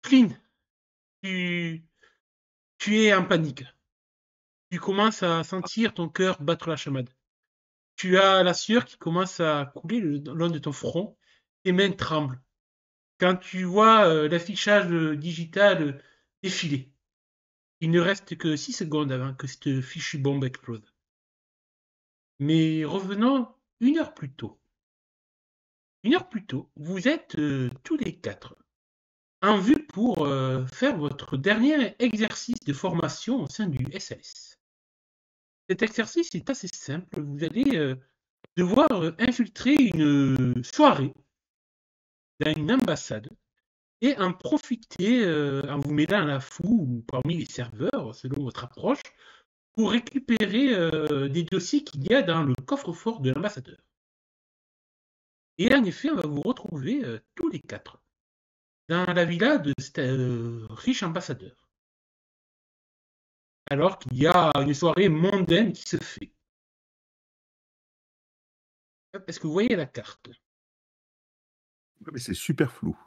Flynn, tu, tu es en panique. Tu commences à sentir ton cœur battre la chamade. Tu as la sueur qui commence à couler le long de ton front. Tes mains tremblent. Quand tu vois l'affichage digital défiler, il ne reste que 6 secondes avant que cette fichue bombe explose. Mais revenons 1 heure plus tôt. 1 heure plus tôt, vous êtes tous les 4 en vue pour faire votre dernier exercice de formation au sein du SLS. Cet exercice est assez simple. Vous allez devoir infiltrer une soirée dans une ambassade et en profiter en vous mêlant à la foule parmi les serveurs, selon votre approche, pour récupérer des dossiers qu'il y a dans le coffre-fort de l'ambassadeur. Et en effet, on va vous retrouver tous les 4 dans la villa de cet riche ambassadeur, alors qu'il y a une soirée mondaine qui se fait. Est-ce que vous voyez la carte? Ouais, mais c'est super flou.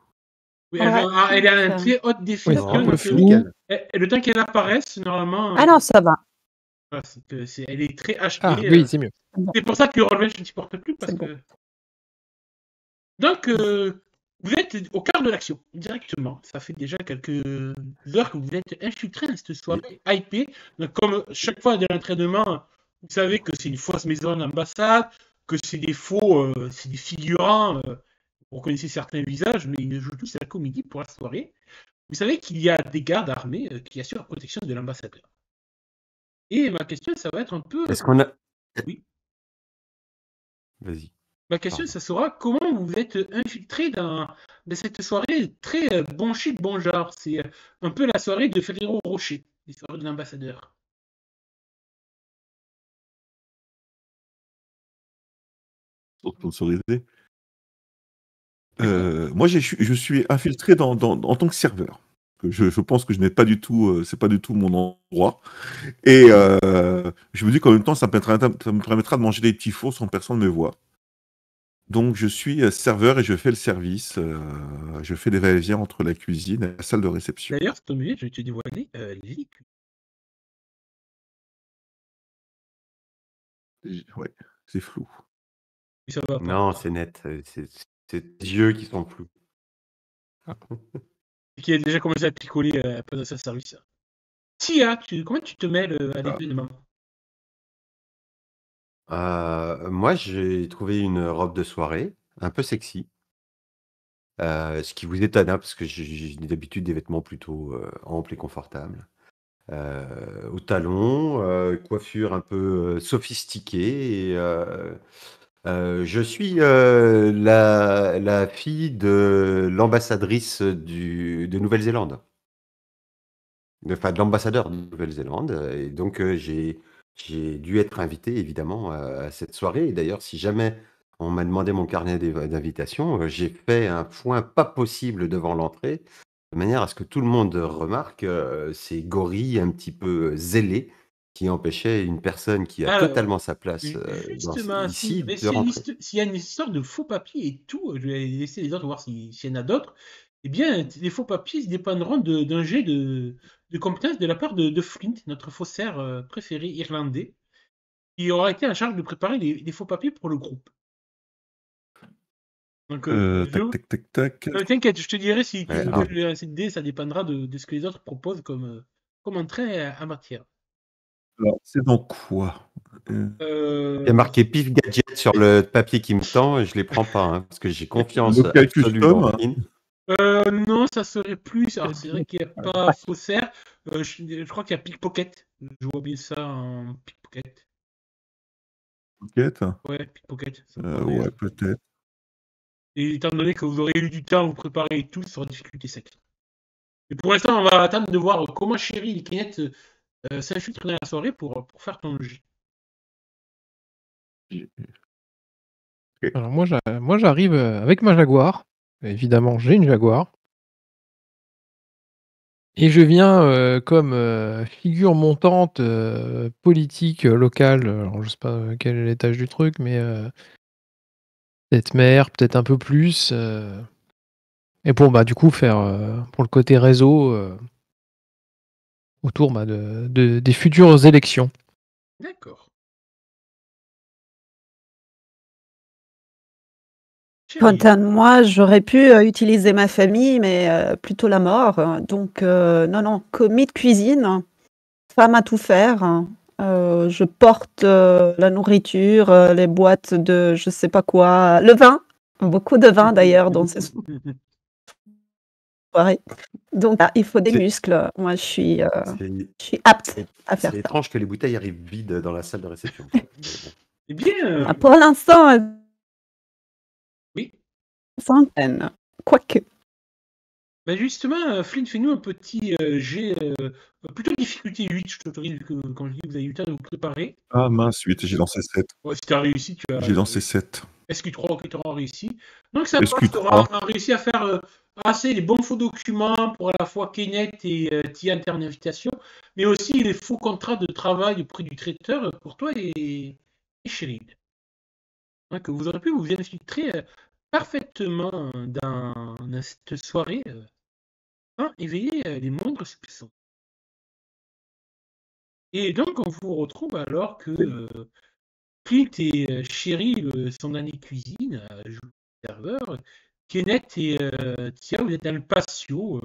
Oui, Ouais, elle est à une ça- très haute Oui, définition. c'est un peu donc, flou. Nickel. le temps qu'elle apparaisse, normalement, Ah non, ça va. voilà, elle est très HD. Ah oui, c'est mieux. C'est pour ça que Roll20 je ne supporte plus, parce C'est bon. que... Donc, vous êtes au cœur de l'action, directement. Ça fait déjà quelques heures que vous êtes infiltré dans cette soirée hypée. Donc, comme chaque fois de l'entraînement, vous savez que c'est une fausse maison d'ambassade, que c'est des faux, c'est des figurants. Vous reconnaissez certains visages, mais ils jouent tous à la comédie pour la soirée. Vous savez qu'il y a des gardes armés qui assurent la protection de l'ambassadeur. Et ma question, ça va être un peu... Est-ce qu'on a. Oui. Vas-y. Ma question, Pardon. ça sera comment vous vous êtes infiltré dans cette soirée très bon chic, bon genre. C'est un peu la soirée de Ferrero Rocher, les soirées de l'ambassadeur. Sponsorisé. Moi, je suis infiltré en tant que serveur. Je pense que je n'ai pas du tout, c'est pas du tout mon endroit. Et je me dis qu'en même temps, ça me permettra de manger des petits fours sans personne ne me voit. Donc, je suis serveur et je fais le service. Je fais des va-et-vient entre la cuisine et la salle de réception. D'ailleurs, c'est tombé, je vais te dévoiler les Ouais, c'est flou. ça va pas. Non, c'est net. C'est tes yeux qui sont flous. Qui a déjà commencé à picoler pendant ce service. Tia, comment tu te mêles à l'événement? Moi, j'ai trouvé une robe de soirée, un peu sexy. Ce qui vous étonne, hein, parce que j'ai d'habitude des vêtements plutôt amples et confortables. Aux talons, coiffure un peu sophistiquée. Je suis la fille de l'ambassadrice de Nouvelle-Zélande. Enfin, de l'ambassadeur de Nouvelle-Zélande. Et donc, j'ai dû être invité, évidemment, à cette soirée. Et d'ailleurs, si jamais on m'a demandé mon carnet d'invitation, j'ai fait un point pas possible devant l'entrée, de manière à ce que tout le monde remarque ces gorilles un petit peu zélés qui empêchaient une personne qui a Alors, totalement sa place justement, ici mais de rentrer. s'il y a une histoire de faux papiers et tout, je vais laisser les autres voir s'il y en a d'autres. Eh bien, les faux papiers ils dépendront d'un jet de compétences de la part de Flint, notre faussaire préféré irlandais, qui aura été en charge de préparer les faux papiers pour le groupe. Donc, Tac. t'inquiète, je te dirai si tu Ouais, veux ah. que je lance une dé, ça dépendra de ce que les autres proposent comme entrée en matière. Alors, c'est dans quoi Il y a marqué Pif Gadget sur le papier qui me tend, et je les prends pas, hein, parce que j'ai confiance Local absolue en custom. Flynn. Non, ça serait plus. Alors, c'est vrai qu'il n'y a pas faussaire. Je crois qu'il y a pickpocket. Je vois bien ça en pickpocket. Enquête. Ouais, pickpocket. Ça me paraît. Ouais, peut-être. Et étant donné que vous aurez eu du temps à vous préparer et tout, ça sera difficulté 7. Et pour l'instant, on va attendre de voir comment Chéri et Kenneth s'infiltrent dans la soirée pour faire ton logis. Alors moi j'arrive avec ma Jaguar. Évidemment, j'ai une Jaguar. Et je viens comme figure montante politique locale. Alors je sais pas quel est l'étage du truc, mais peut-être maire, peut-être un peu plus. Et pour du coup faire pour le côté réseau autour des futures élections. D'accord. Quant Chérie, à moi, j'aurais pu utiliser ma famille, mais plutôt la mort. Donc, non, commis de cuisine, femme à tout faire. Je porte la nourriture, les boîtes de je sais pas quoi, le vin, beaucoup de vin d'ailleurs dans ces soirées. Donc, il faut des C'est muscles. Moi, je suis c'est- apte c'est- à faire c'est ça. étrange que les bouteilles arrivent vides dans la salle de réception. Mais bon. eh bien, Pour l'instant, oui. centaines. Quoique. Bah justement, Flynn, fais-nous un petit jet, plutôt difficulté 8, je t'autorise, vu que quand je dis que vous avez eu le temps de vous préparer. Ah mince, 8, j'ai lancé 7. Ouais, si tu as réussi, tu as J'ai lancé 7. SQ3 ou tu auras réussi. Donc ça passe, tu SQ3. auras réussi à faire assez les bons faux documents pour à la fois Kenneth et Tia Invitation, mais aussi les faux contrats de travail auprès du traiteur pour toi et Cheryl. Donc vous aurez pu vous infiltrer parfaitement dans cette soirée sans éveiller les moindres soupçons. Et donc on vous retrouve alors que Clint et Cheryl sont dans les cuisines à jouer au serveur. Kenneth et Tia, vous êtes dans le patio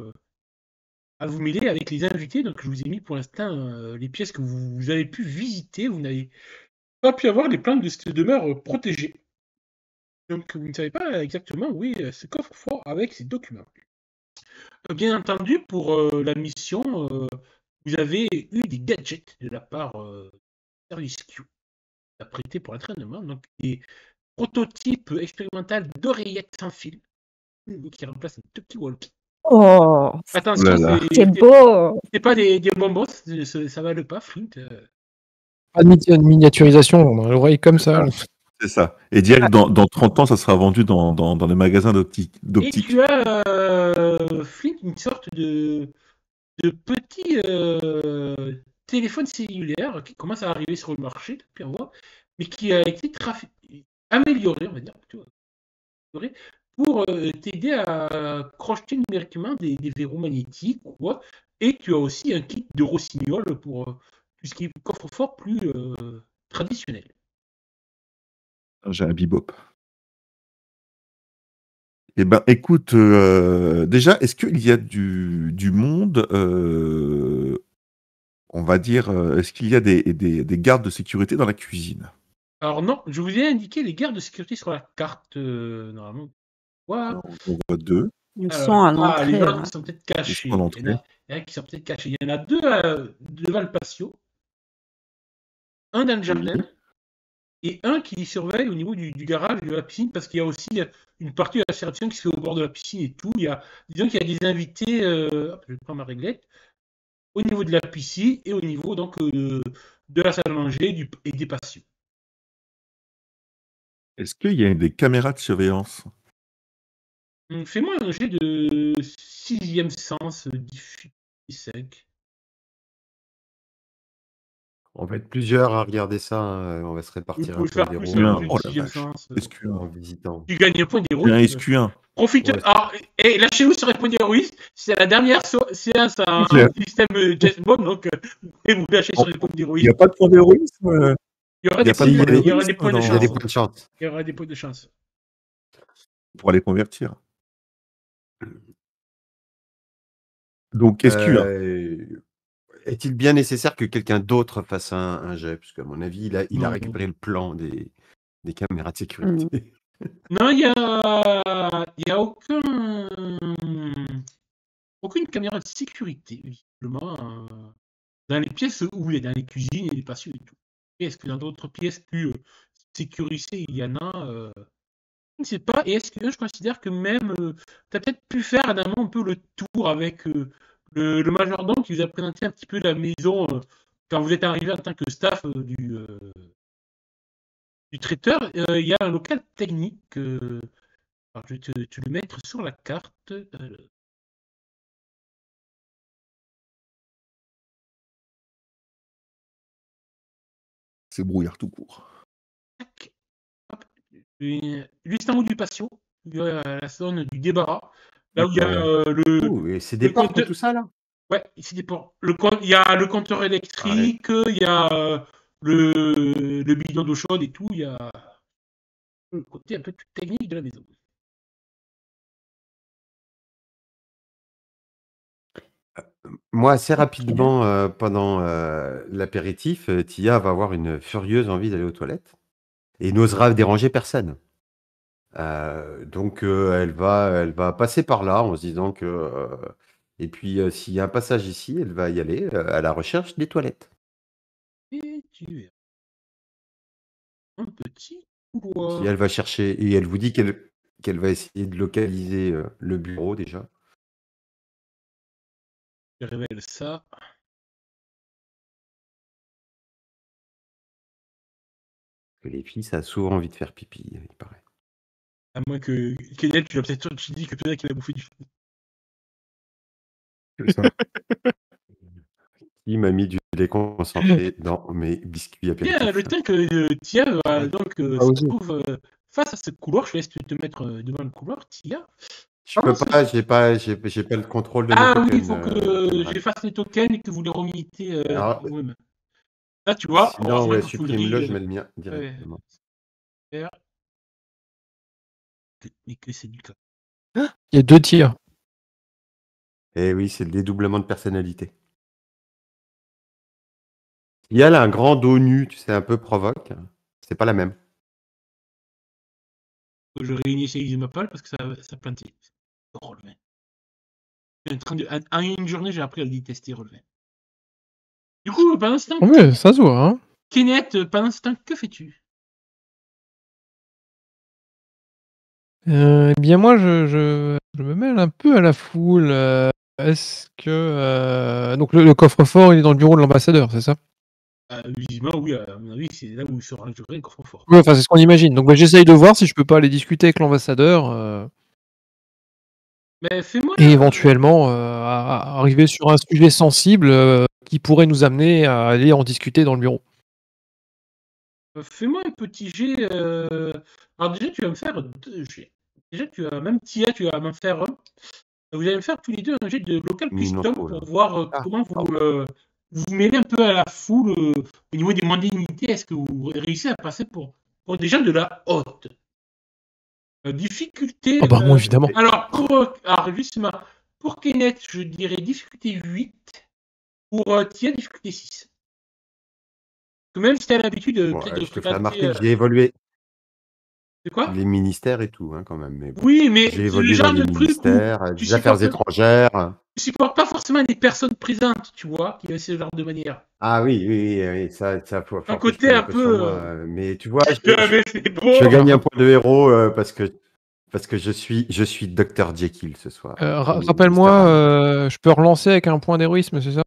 à vous mêler avec les invités. Donc je vous ai mis pour l'instant les pièces que vous avez pu visiter. Vous n'avez pas pu avoir les plans de cette demeure protégée. Donc vous ne savez pas exactement où est ce coffre-fort avec ces documents. Bien entendu, pour la mission, vous avez eu des gadgets de la part Service Q apprêtés pour l'entraînement. Donc des prototypes expérimental d'oreillettes sans fil qui remplace un tout petit walkie. Oh, Attention, c'est beau. c'est pas des bonbons, ça va le pas, Flint. Pas de miniaturisation, on a l'oreille comme ça. C'est ça. Et direct, dans 30 ans, ça sera vendu dans les magasins Et d'optique. tu as, Flint, une sorte de petit téléphone cellulaire qui commence à arriver sur le marché depuis un mois, mais qui a été amélioré, on va dire, amélioré, pour t'aider à crocheter numériquement des verrous magnétiques ou quoi. Et tu as aussi un kit de rossignol pour tout ce qui est coffre-fort plus traditionnel. J'ai un bebop. Eh ben, écoute, déjà, est-ce qu'il y a du monde, on va dire, est-ce qu'il y a des gardes de sécurité dans la cuisine? Alors non, je vous ai indiqué les gardes de sécurité sur la carte, normalement. Alors, on voit 2. Ils sont à Les l'entrée. autres sont peut-être cachés. Ils sont à l'entrée. Il y en a qui sont peut-être cachés. Il y en a 2 devant le patio, un dans le jardin, et un qui surveille au niveau du garage de la piscine, parce qu'il y a aussi une partie de la réception qui se fait au bord de la piscine et tout. Disons qu'il y a des invités, je prends ma réglette, au niveau de la piscine et au niveau donc de la salle à manger et des patios. Est-ce qu'il y a des caméras de surveillance? Fais-moi un jet de 6e sens, difficulté 5. On va être plusieurs à regarder ça. On va se Vous répartir un pouvez peu faire les plus rôles un Oh la sixième vache. sens. SQ1. en visitant. Tu gagnes un point J'ai d'héroïsme. un SQ1. Profite. Ouais. Alors, et lâchez-vous sur les points d'héroïsme. C'est la dernière séance à Claire. un système James Bond, donc vous lâchez sur les points Il n'y d'héroïsme. a pas de point d'héroïsme? Il y aura il y a des pas de points point il y aura des d'héroïsme points de dans- Il y a des chance. points de chance. Il y aura des points de chance. Pour les convertir. Donc, SQ1. Est-il bien nécessaire que quelqu'un d'autre fasse un jet? Parce qu'à mon avis, il a Non. récupéré le plan des caméras de sécurité. Non, il y a aucune caméra de sécurité, visiblement, dans les pièces où il est, dans les cuisines et les patios et tout. Est-ce que dans d'autres pièces plus sécurisées, il y en a je ne sais pas. Et est-ce que je considère que même tu as peut-être pu faire d'un un peu le tour avec le majordome qui vous a présenté un petit peu la maison quand vous êtes arrivé en tant que staff du traiteur. Il y a un local technique. Alors je vais te le mettre sur la carte. C'est brouillard tout court. Tac. Hop. Juste en haut du patio, il y a la zone du débarras. Là où il y a Et c'est le des portes compteur. tout ça, là? Ouais, c'est des ports. Il y a le compteur électrique, il y a le bidon d'eau chaude et tout. Il y a le côté un peu plus technique de la maison. Moi, assez Ok. rapidement, pendant l'apéritif, Tia va avoir une furieuse envie d'aller aux toilettes et n'osera déranger personne. Donc, elle va passer par là en se disant que. Et puis, s'il y a un passage ici, elle va y aller à la recherche des toilettes. Et tu es un petit Si couloir. elle va chercher, et elle vous dit qu'elle va essayer de localiser le bureau déjà. Je révèle ça. Que les filles, ça a souvent envie de faire pipi, il paraît. À moins que Kenneth, tu l'as peut-être tu dis que peut-être qu'il a bouffé du. C'est ça. Qui m'a mis du lait concentré dans mes biscuits Bien, apéritifs. le temps que Tia donc Ah, se aussi. trouve face à ce couloir, je laisse te mettre devant le couloir, Tia. Je peux pas, j'ai pas le contrôle de mes Ah oui, il tokens. faut que camarade. j'efface les tokens et que vous les remettez Alors, vous-même. Là, tu vois, sinon, heureusement ouais, que supprime-le, je Foulerie, mets le mien directement. super. Mais que c'est du cas. Il y a 2 tirs. Eh oui, c'est le dédoublement de personnalité. Il y a un grand dos nu, tu sais, un peu provoque. C'est pas la même. Je réinitialise ma page parce que ça plantait. Relevé. En une journée, j'ai appris à le détester, relevé. Du coup, pendant ce temps, Oui, ça se voit. Hein. Kenneth, pendant ce temps, que fais-tu? Eh bien, moi, je me mêle un peu à la foule. Est-ce que. Donc, le coffre-fort, il est dans le bureau de l'ambassadeur, c'est ça? Visiblement, oui, à mon avis, c'est là où se rangerait le coffre-fort. Oui, enfin, c'est ce qu'on imagine. Donc, j'essaye de voir si je peux pas aller discuter avec l'ambassadeur Mais fais-moi. et éventuellement arriver sur un sujet sensible qui pourrait nous amener à aller en discuter dans le bureau. Fais-moi un petit jet. Alors déjà, tu vas me faire 2 jets. Déjà, même Tia, tu vas m'en faire un. Vous allez me faire tous les deux un jet de local Il m'en custom faut, là. pour voir comment vous vous mêlez un peu à la foule au niveau des mondanités. Est-ce que vous réussissez à passer pour des gens de la haute difficulté. Ah bah moi, évidemment. Alors, justement, pour Kenneth, je dirais difficulté 8. Pour Tia, difficulté 6. Même si tu as l'habitude de Bon, peut-être de je te fais remarquer fréquenter. que j'ai évolué C'est quoi? les ministères et tout, hein, quand même. Mais bon. Oui, mais J'ai c'est le évolué dans genre les de truc où ministères, tu des affaires supportes, étrangères. tu supportes pas forcément les personnes présentes, tu vois, qui ont ce genre de manière. Ah oui, ça faut Un que je côté prenne un un peu sur peu. moi. Mais tu vois, Mais c'est bon. je gagne un point de héros parce que je suis Dr. Jekyll ce soir. Rappelle-moi, je peux relancer avec un point d'héroïsme, c'est ça?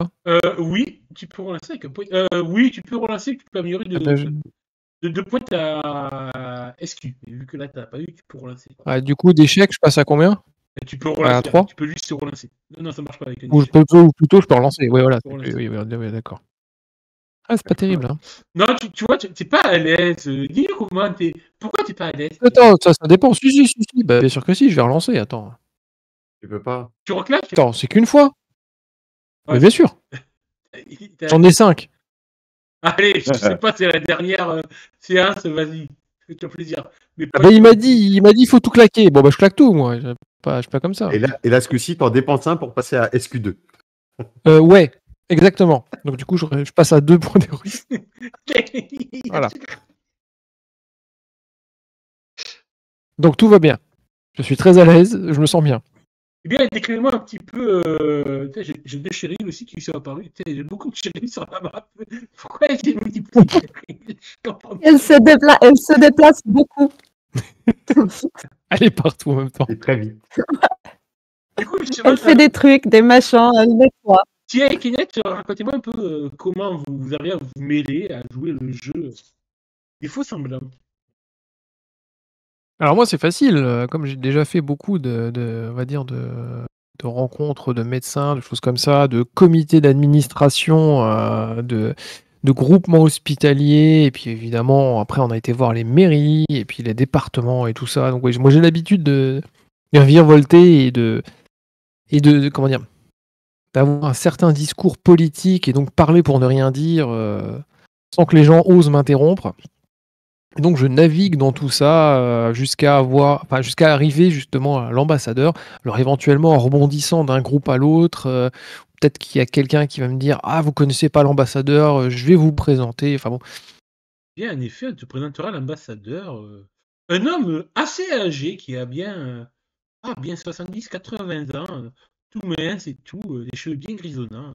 Oui, tu peux relancer avec un point. Oui, tu peux relancer, tu peux améliorer de 2 points ta SQ. Et vu que là, t'as pas eu, tu peux relancer. Du coup, d'échec, je passe à combien? Et tu peux relancer. À 3? Tu peux juste se relancer. Non, ça marche pas avec un Ou échec. plutôt, je peux relancer. Oui, voilà. Tu peux relancer. Oui, d'accord. Ah, c'est pas terrible. Hein. Non, tu vois, t'es pas à l'aise. Dis-nous comment t'es. Pourquoi t'es pas à l'aise? Attends, ça dépend. Si. Bah, bien sûr que si, je vais relancer. Attends. Tu peux pas. Tu reclames? Attends, c'est qu'une fois. Ouais. Mais bien sûr. J'en ai 5. Allez, je sais pas, c'est la dernière séance, vas-y. Fais-toi plaisir. Mais Ah bah, il m'a dit, il faut tout claquer. Bon, bah, je claque tout, moi. Je suis pas comme ça. Et là, ce coup-ci, t'en dépenses un pour passer à SQ2. Ouais, exactement. Donc, du coup, je passe à 2 points d'héroïsme. Voilà. Donc, tout va bien. Je suis très à l'aise, je me sens bien. Eh bien, décris-moi un petit peu. J'ai des Cheryl aussi qui sont apparus. J'ai beaucoup de Cheryl sur la map. Pourquoi j'ai multiplié Cheryl? Elle se déplace beaucoup. Elle est partout en même temps. Et très vite. Du coup, Elle fait des trucs, des machins, elle nettoie. Tia et Kenneth, racontez-moi un peu comment vous arrivez à vous mêler, à jouer le jeu des faux semblants. Alors moi, c'est facile. Comme j'ai déjà fait beaucoup on va dire de rencontres de médecins, de choses comme ça, de comités d'administration, de groupements hospitaliers, et puis évidemment, après, on a été voir les mairies, et puis les départements et tout ça. Donc oui, moi, j'ai l'habitude virevolter comment dire, d'avoir un certain discours politique et donc parler pour ne rien dire sans que les gens osent m'interrompre. Et donc je navigue dans tout ça jusqu'à arriver justement à l'ambassadeur. Alors éventuellement en rebondissant d'un groupe à l'autre, peut-être qu'il y a quelqu'un qui va me dire ah vous connaissez pas l'ambassadeur, je vais vous présenter. Enfin bon. Bien, en effet, on te présentera l'ambassadeur, un homme assez âgé qui a bien 70-80 ans, tout mince et tout, les cheveux bien grisonnants,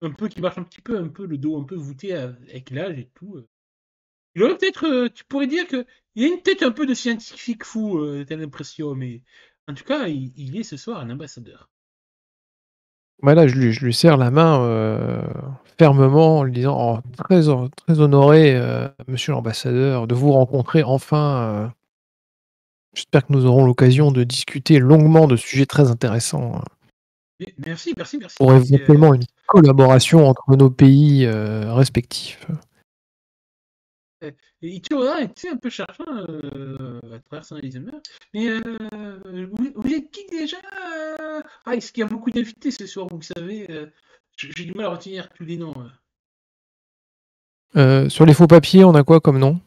un peu qui marche un peu le dos un peu voûté avec l'âge et tout. Il aurait peut-être, tu pourrais dire que il a une tête un peu de scientifique fou, t'as l'impression, mais en tout cas, il est ce soir un ambassadeur. Là, je lui serre la main fermement en lui disant oh, très, très honoré, monsieur l'ambassadeur, de vous rencontrer enfin. J'espère que nous aurons l'occasion de discuter longuement de sujets très intéressants Merci. pour éventuellement une collaboration entre nos pays respectifs. Et Ichiroda était un peu cherchant à travers son Alzheimer. Mais vous êtes qui déjà est-ce qu'il y a beaucoup d'invités ce soir, vous savez j'ai du mal à retenir tous les noms. Sur les faux papiers, on a quoi comme nom?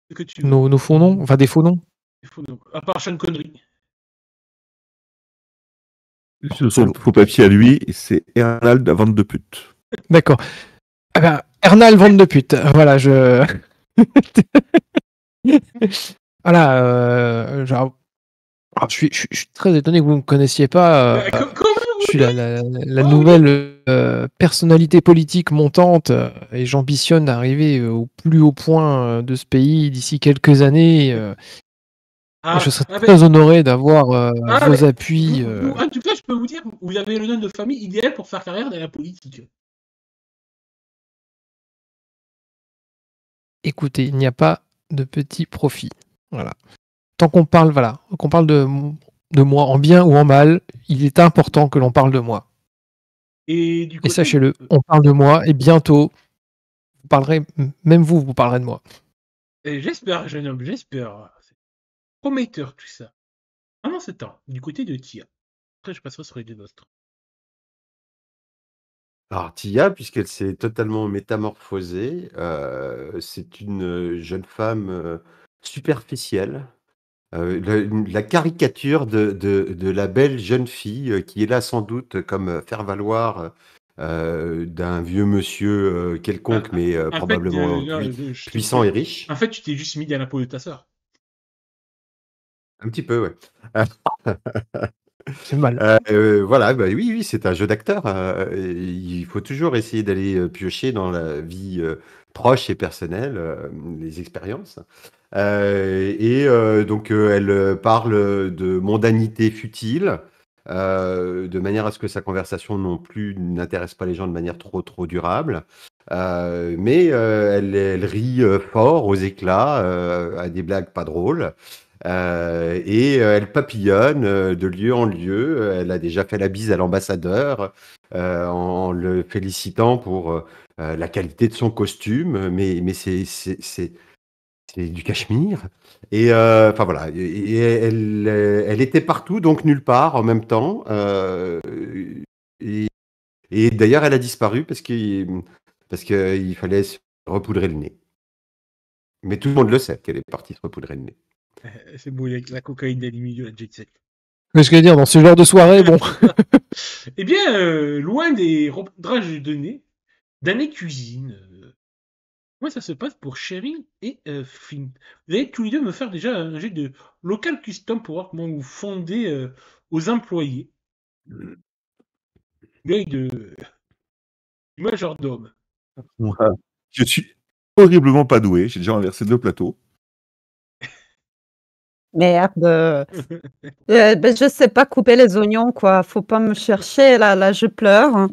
Ce que tu veux. Nos faux noms? Enfin, des faux noms? Des faux noms. À part Sean Connery. Son faux papier à lui, c'est Ernald Van de Put. D'accord. Ah ben, Ernald Van de Put. Voilà, voilà, genre... je suis très étonné que vous ne me connaissiez pas. Comment je suis la nouvelle personnalité politique montante et j'ambitionne d'arriver au plus haut point de ce pays d'ici quelques années. Et je serais très honoré d'avoir vos appuis. En tout cas, je peux vous dire, vous avez le nom de famille idéal pour faire carrière dans la politique. Écoutez, il n'y a pas de petit profit. Voilà. Tant qu'on parle, de moi en bien ou en mal, il est important que l'on parle de moi. Et sachez-le, on parle de moi et bientôt, vous parlerez de moi. Et j'espère, jeune homme, j'espère. C'est prometteur tout ça. Pendant ce temps, du côté de Tia. Après, je passerai sur les deux autres. Alors, Tia, puisqu'elle s'est totalement métamorphosée, c'est une jeune femme superficielle, la caricature de la belle jeune fille qui est là sans doute comme faire-valoir d'un vieux monsieur quelconque, mais probablement puissant et riche. En fait, tu t'es juste mis dans la peau de ta sœur. Un petit peu, ouais. C'est mal. Voilà, oui, c'est un jeu d'acteur. Il faut toujours essayer d'aller piocher dans la vie proche et personnelle, les expériences. Donc, elle parle de mondanité futile, de manière à ce que sa conversation non plus n'intéresse pas les gens de manière trop durable. Mais elle rit fort, aux éclats, à des blagues pas drôles. Elle papillonne de lieu en lieu. Elle a déjà fait la bise à l'ambassadeur en le félicitant pour la qualité de son costume, mais c'est du cachemire. Enfin voilà, elle était partout, donc nulle part en même temps. Et d'ailleurs, elle a disparu parce qu'il fallait se repoudrer le nez. Mais tout le monde le sait qu'elle est partie se repoudrer le nez. C'est beau, la cocaïne des milieux, la jet set. Qu'est-ce que je veux dire, dans ce genre de soirée, bon. Eh bien, loin des repoudраges de nez, dans les cuisines, comment ça se passe pour Sherry et Flint? Vous allez tous les deux me faire déjà un jet de local custom pour voir comment vous fondez aux employés. L'œil du majordome. Je suis horriblement pas doué. J'ai déjà renversé 2 plateaux. Merde. Je sais pas couper les oignons, quoi. Faut pas me chercher, là, je pleure.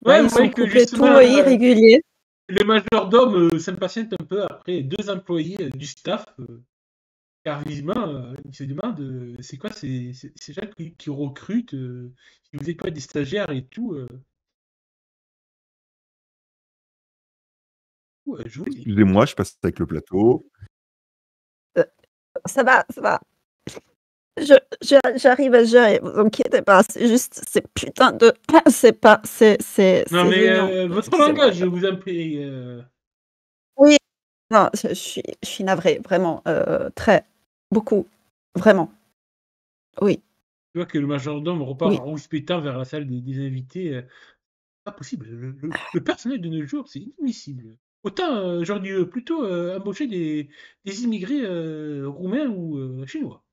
Ouais, ils vous voyez sont que coupés tout justement, irréguliers. le majordome s'impatiente un peu après 2 employés du staff, car visiblement, il se demande c'est quoi ces gens qui recrutent, si vous n'êtes pas des stagiaires et tout. Ouais, je vous dis. Excusez-moi, je passe avec le plateau. Ça va, ça va. J'arrive à gérer, vous inquiétez pas, c'est juste ces putains de c'est pas c'est Non, ces mais unions. votre Excusez-moi. langage, je vous en prie. Oui, non, je suis navrée, vraiment, très, beaucoup, vraiment. Oui, Tu vois que le majordome repart oui. en rouspétant vers la salle des invités. Pas possible. Le personnel de nos jours, c'est inadmissible. Autant j'aurais dû plutôt embaucher des immigrés roumains ou chinois.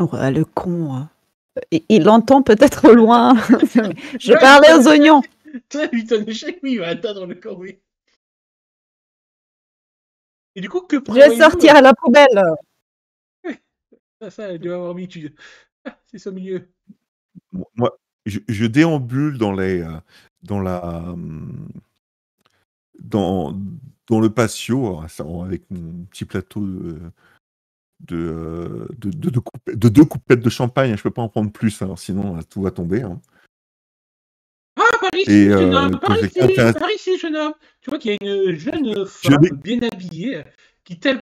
Ouais, le con, il entend peut-être au loin. Je Ouais, parlais c'est un aux oignons. Toi, lui, ton échec, oui, il va attendre le corps, oui. Et du coup, que Je vais prévoyez-vous sortir à la poubelle. Ça, elle doit avoir mis. C'est ça milieu. Moi, je déambule dans les, dans la, dans, dans le patio, avec mon petit plateau de deux coupettes de champagne. Je peux pas en prendre plus, hein, sinon tout va tomber. Hein. Ah, par Et ici, jeune homme, que j'ai intéressé. par ici, jeune homme. Tu vois qu'il y a une jeune Je femme n'ai, bien habillée qui tel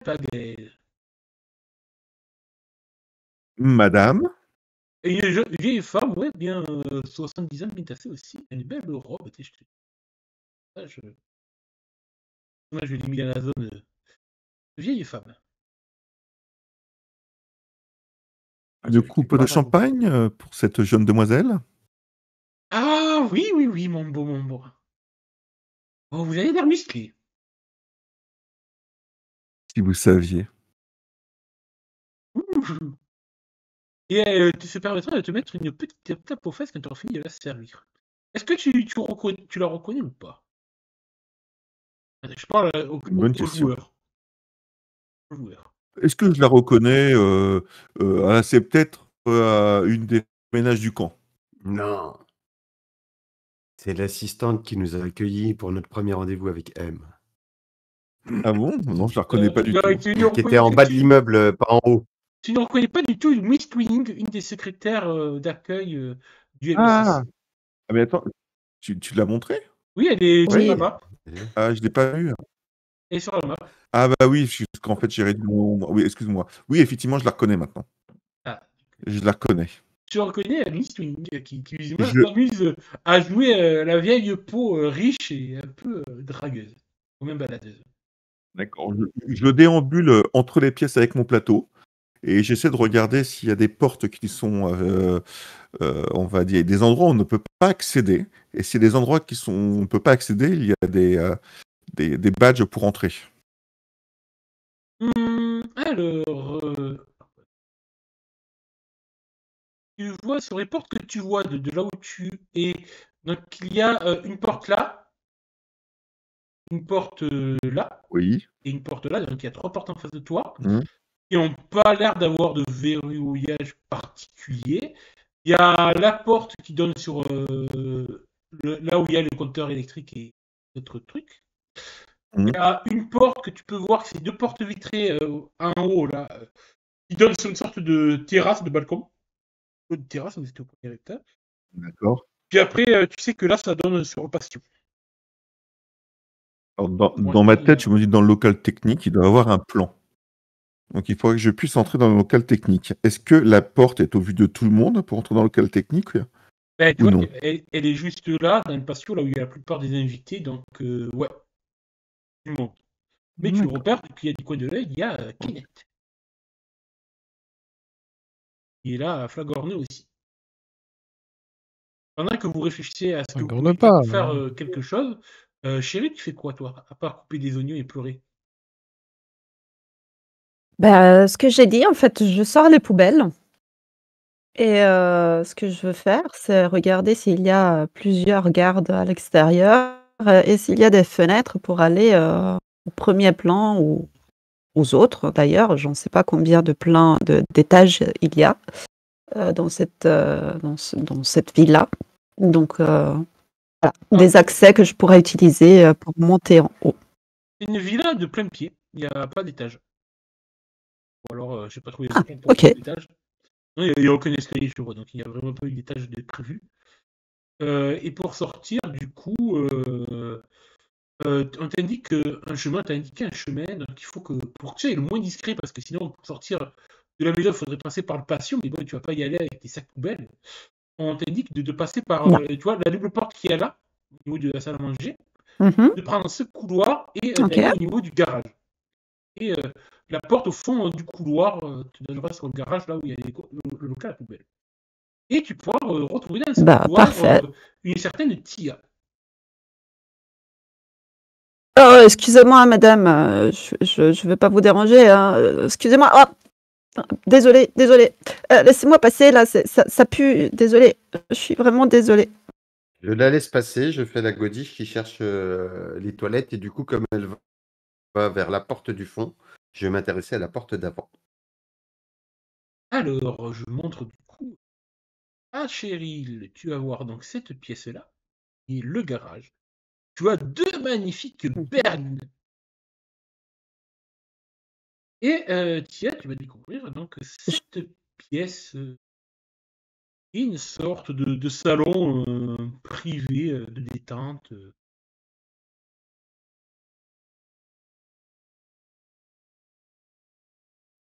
pagaille. madame, Et une vieille femme, ouais, bien 70 ans, bien tassée aussi. Elle a une belle robe, tu sais, moi, je l'ai mis dans la zone vieille femme. une coupe de champagne pour cette jeune demoiselle. Ah oui, oui, oui, mon beau, mon beau. Oh, vous avez l'air musclé. Si vous saviez. Ouh. Et elle se permettra de te mettre une petite tape aux fesses quand tu auras fini de la servir. Est-ce que tu la reconnais ou pas? Je parle Une bonne au question. joueur. Au joueur. Est-ce que je la reconnais c'est peut-être une des ménages du camp. Non, c'est l'assistante qui nous a accueillis pour notre premier rendez-vous avec M. Ah bon? Non, je la reconnais pas du Bah, tout. Qui était en bas de l'immeuble, pas en haut. tu ne reconnais pas du tout Miss Twinning, une des secrétaires d'accueil du Ah, MI6. ah mais attends, tu l'as montré? Oui, elle est sur Oui. la map. Ah, je l'ai pas vu. Elle est sur la map. Ah bah oui, parce qu'en fait j'ai réduit mon. Oui, excuse-moi. Oui, effectivement, je la reconnais maintenant. Ah. Je la reconnais. Tu reconnais Miss Twinning qui visiblement Je, s'amuse à jouer la vieille peau riche et un peu dragueuse. Ou même baladeuse. d'accord. Je déambule entre les pièces avec mon plateau et j'essaie de regarder s'il y a des portes qui sont, on va dire, des endroits où on ne peut pas accéder. Et s'il y a des endroits où on ne peut pas accéder, il y a des badges pour entrer. Alors, tu vois sur les portes que tu vois de là où tu es, donc il y a une porte là, une porte là, Oui. et une porte là, donc il y a 3 portes en face de toi, Mmh. qui n'ont pas l'air d'avoir de verrouillage particulier. Il y a la porte qui donne sur là où il y a le compteur électrique et d'autres trucs. Mmh. Il y a une porte que tu peux voir, c'est 2 portes vitrées en haut là, qui donnent sur une sorte de terrasse, de balcon. De terrasse, mais c'était au premier étage. D'accord. Puis après, tu sais que là, ça donne sur le patio. Alors, Pour dans ma l'instant, tête, je me dis dans le local technique, il doit y avoir un plan. Donc il faudrait que je puisse entrer dans le local technique. Est-ce que la porte est au vu de tout le monde pour entrer dans le local technique? ben, tu Ou vois, non? elle est juste là, dans le patio, là où il y a la plupart des invités, donc ouais, du monde. Mais tu D'accord. repères qu'il y a du coin de l'œil, il y a Kenneth. Il est là à flagorner aussi. Pendant que vous réfléchissez à ce que vous Regarde pouvez pas. faire quelque chose, chérie, tu fais quoi, toi, à part couper des oignons et pleurer? Bah, ce que j'ai dit, en fait, je sors les poubelles et ce que je veux faire, c'est regarder s'il y a plusieurs gardes à l'extérieur, et s'il y a des fenêtres pour aller, au 1er plan ou aux autres d'ailleurs. J'en sais pas combien d'étages il y a, dans cette villa. Donc voilà, des accès que je pourrais utiliser, pour monter en haut. C'est une villa de plein pied, il n'y a pas d'étage. Ou alors, je sais pas trouvé Ah, pour OK. l'étage. Non, il n'y a aucun escalier sur eux, donc il n'y a vraiment pas eu d'étage de prévu. Et pour sortir, du coup, on t'indique un chemin, t'as indiqué un chemin, donc il faut que, pour que tu sois le moins discret, parce que sinon, pour sortir de la maison, il faudrait passer par le patio, mais bon, tu vas pas y aller avec tes sacs poubelles. On t'indique de passer par, Non. tu vois, la double porte qu'il y a là, au niveau de la salle à manger, Mhm. de prendre ce couloir et Ok. d'aller au niveau du garage. Et la porte au fond du couloir te donnera sur le garage, là où il y a le local à poubelle. Et tu pourras retrouver dans ce Bah, couloir parfait. une certaine Tia. Oh, excusez-moi, madame, je veux pas vous déranger, hein. Excusez-moi. Oh, désolé. Laissez-moi passer, là, ça pue. Désolé. Je suis vraiment désolée. Je la laisse passer, je fais la godiche qui cherche les toilettes et du coup, comme elle va vers la porte du fond, je vais m'intéresser à la porte d'avant. Alors, je montre du coup à Cheryl, tu vas voir donc cette pièce-là, et le garage. Tu as deux magnifiques berlines. Et Tia, tu vas découvrir donc cette pièce et une sorte de salon privé de détente.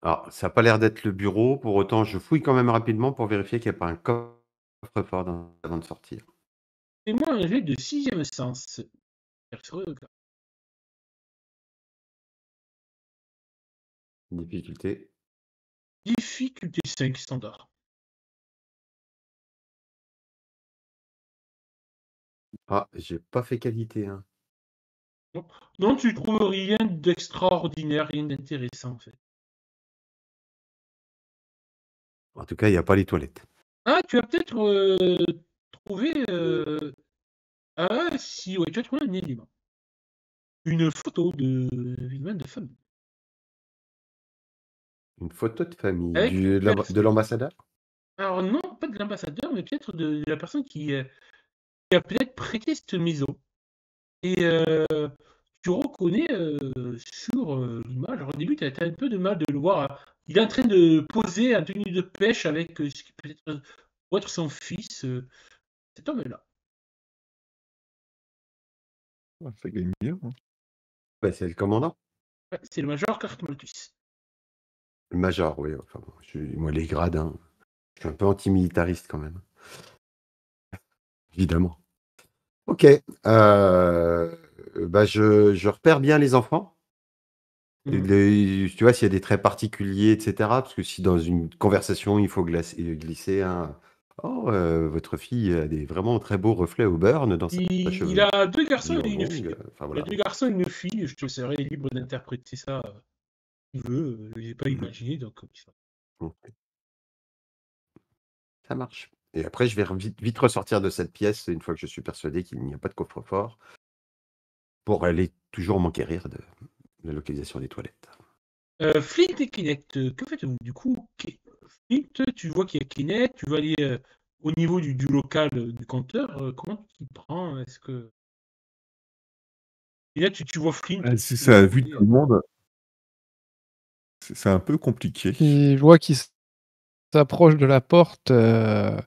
Alors, ça n'a pas l'air d'être le bureau, pour autant, je fouille quand même rapidement pour vérifier qu'il n'y a pas un coffre-fort avant de sortir. Fais-moi un jet de 6e sens. Difficulté. Difficulté 5 standard. Ah, j'ai pas fait qualité, hein. Non, tu trouves rien d'extraordinaire, rien d'intéressant en fait. En tout cas, il n'y a pas les toilettes. Ah, tu as peut-être trouvé. Ah, si, ouais, tu as trouvé un élément. Une photo de femme. Une photo de famille Avec une de personne. l'ambassadeur? Alors, non, pas de l'ambassadeur, mais peut-être de la personne qui a peut-être prêté cette maison. Et tu reconnais sur l'image. Alors, au début, tu as un peu de mal de le voir. Il est en train de poser en tenue de pêche avec ce qui peut être pour être son fils, cet homme-là. Ça gagne bien. Hein. Bah, c'est le commandant. Ouais, c'est le major Cartmaltus. Le major, oui. Enfin, bon, moi, les grades, hein, je suis un peu antimilitariste quand même. Évidemment. Ok. Bah, je repère bien les enfants. Tu vois, s'il y a des traits particuliers, etc. Parce que si dans une conversation, il faut glisser un Oh, votre fille a des vraiment très beaux reflets au burn dans sa Il chevelure a deux garçons et une longue. fille. Enfin, Il a voilà. deux garçons et une fille. Je te laisserai libre d'interpréter ça il veut. Je n'ai pas imaginé, donc Ok. Ça marche. Et après, je vais vite ressortir de cette pièce une fois que je suis persuadé qu'il n'y a pas de coffre-fort pour aller toujours m'enquérir de la localisation des toilettes. Flint et Kinect, que faites-vous du coup? Flint, tu vois qu'il y a Kinect, tu vas aller au niveau du local du compteur. Comment tu t'y prends? Est-ce que et là tu vois Flint Si c'est à la vue de tout le monde, c'est un peu compliqué. Et je vois qu'il s'approche de la porte. Je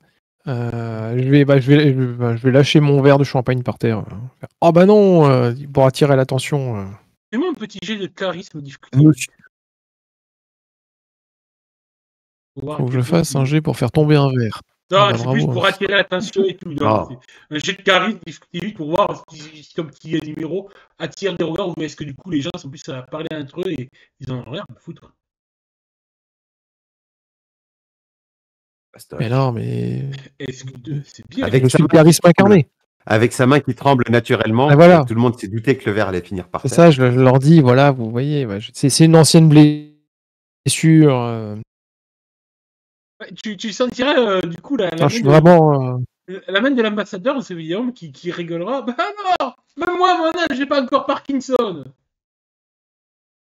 vais lâcher mon verre de champagne par terre. Oh bah non, pour attirer l'attention. Fais-moi un petit jet de charisme difficulté. Monsieur. Pour voir Faut à que quel je point fasse un jet pour faire tomber un verre. Non, Ah bah c'est bravo, plus pour hein. attirer l'attention et tout. Non, Ah. c'est un jet de charisme difficulté 8 pour voir si comme petit numéro attire des regards ou est-ce que du coup les gens sont plus à parler entre eux et ils en ont rien à foutre. Mais non, mais Est-ce que c'est bien? Avec je sa suis le main qui charisme tremble, incarné. avec sa main qui tremble naturellement, Ah, voilà. tout le monde s'est douté que le verre allait finir par C'est terre. ça, je leur dis, voilà, vous voyez, c'est une ancienne blessure. Ouais, tu sentirais du coup la Je suis main vraiment. la main de l'ambassadeur de ce vidéo qui rigolera. Bah non, même moi, mon âge, j'ai pas encore Parkinson.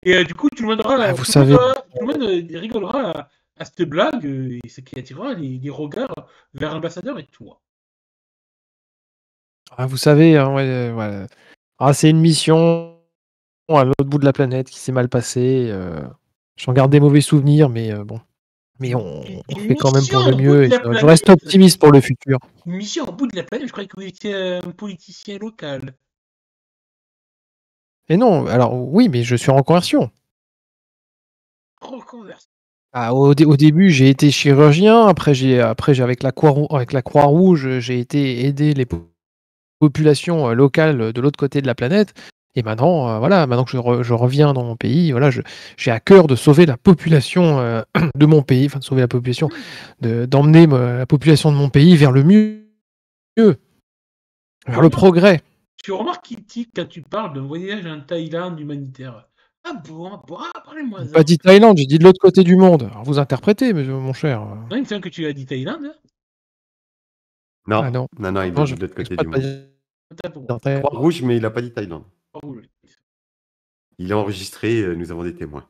Et du coup, tout le monde, Vous savez. tout le monde rigolera à cette blague et ce qui attirera les regards vers l'ambassadeur et toi. Vous savez, hein, ouais, voilà. Ah, c'est une mission à l'autre bout de la planète qui s'est mal passée. J'en garde des mauvais souvenirs, mais bon. Mais on Une fait quand même mission pour le au bout mieux de et la je planète. reste optimiste pour le futur. Une mission au bout de la planète, je croyais que vous étiez un politicien local. Et non, alors oui, mais je suis en reconversion. Reconversion. Au début, j'ai été chirurgien. Après, avec la Croix-Rouge, j'ai été aider les populations locales de l'autre côté de la planète. Et maintenant, voilà, maintenant que je reviens dans mon pays, voilà, j'ai à cœur de sauver la population de mon pays, enfin de sauver la population, d'emmener la population de mon pays vers le mieux, vers le progrès. Tu remarques, Kitty, quand tu parles d'un voyage en Thaïlande humanitaire. Ah bon, parlez-moi J'ai ça. pas dit Thaïlande, j'ai dit de l'autre côté du monde. Alors vous interprétez, mon cher. Non, il me semble que tu as dit Thaïlande. Hein. Non, Ah non. non, il Non, veut je de l'autre côté pas du de pas monde. dire Attends, pour dans Thaïlande. Croix-Rouge, mais il a pas dit Thaïlande. Croix-Rouge. Il est enregistré, nous avons des témoins.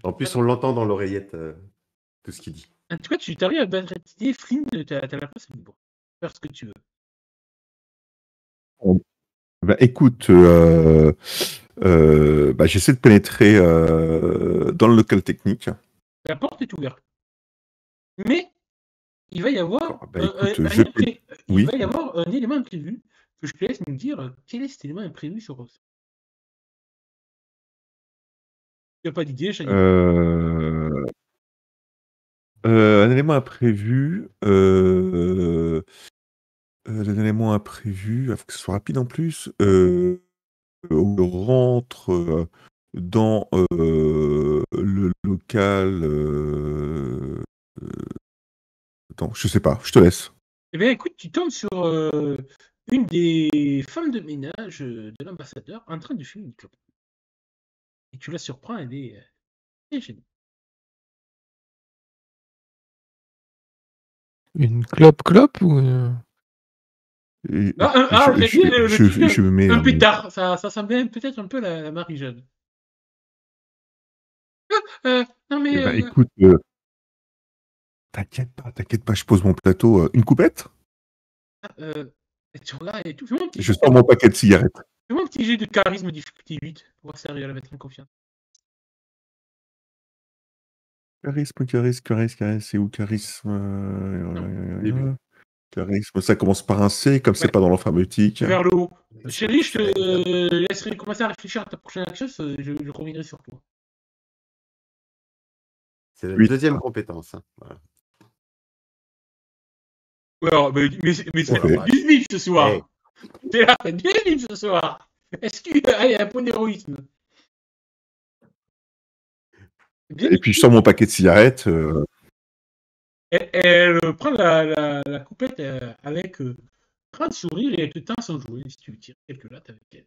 En plus, on l'entend dans l'oreillette, tout ce qu'il dit. En tout cas, tu t'arrives à battre cette idée, Flynn, t'as la place libre. Faire ce que tu veux. Bah, écoute, j'essaie de pénétrer dans le local technique. La porte est ouverte. Mais il va y avoir, D'accord, bah, écoute, oui. va y avoir un élément imprévu que je te laisse nous dire quel est cet élément imprévu sur Rose. Tu n'as pas d'idée, Chani? Un élément imprévu. Un élément imprévu, il faut que ce soit rapide en plus. On rentre dans le local. Attends, je sais pas, je te laisse. Eh bien, écoute, tu tombes sur une des femmes de ménage de l'ambassadeur en train de fumer une clope. Et tu la surprends, elle est géniale. Une clope ou Et je me mets un pétard. Ça semblait peut-être un peu la Marie-Jeanne. Non mais. Eh ben, écoute, t'inquiète pas, je pose mon plateau. Une coupette? Tu regardes et tout. Je sors mon paquet de cigarettes. Fais-moi un petit jet de charisme difficulté 8 pour voir si j'arrive à la mettre en confiance. Charisme, c'est où charisme? Début. Charisme, ça commence par un C, comme c'est Ouais. pas dans l'alphabétique. Vers le haut. Chérie, je te laisserai commencer à réfléchir à ta prochaine action, je reviendrai sur toi. C'est la Oui. deuxième compétence. Hein. Voilà. Alors, mais c'est du livre ce soir. Hey. T'es là, du livre ce soir. Est-ce qu'il y a un point d'héroïsme? Et puis je sors mon paquet de cigarettes. Elle prend la coupette avec grand sourire et elle te tend son jouet si tu veux tirer quelques lattes avec elle.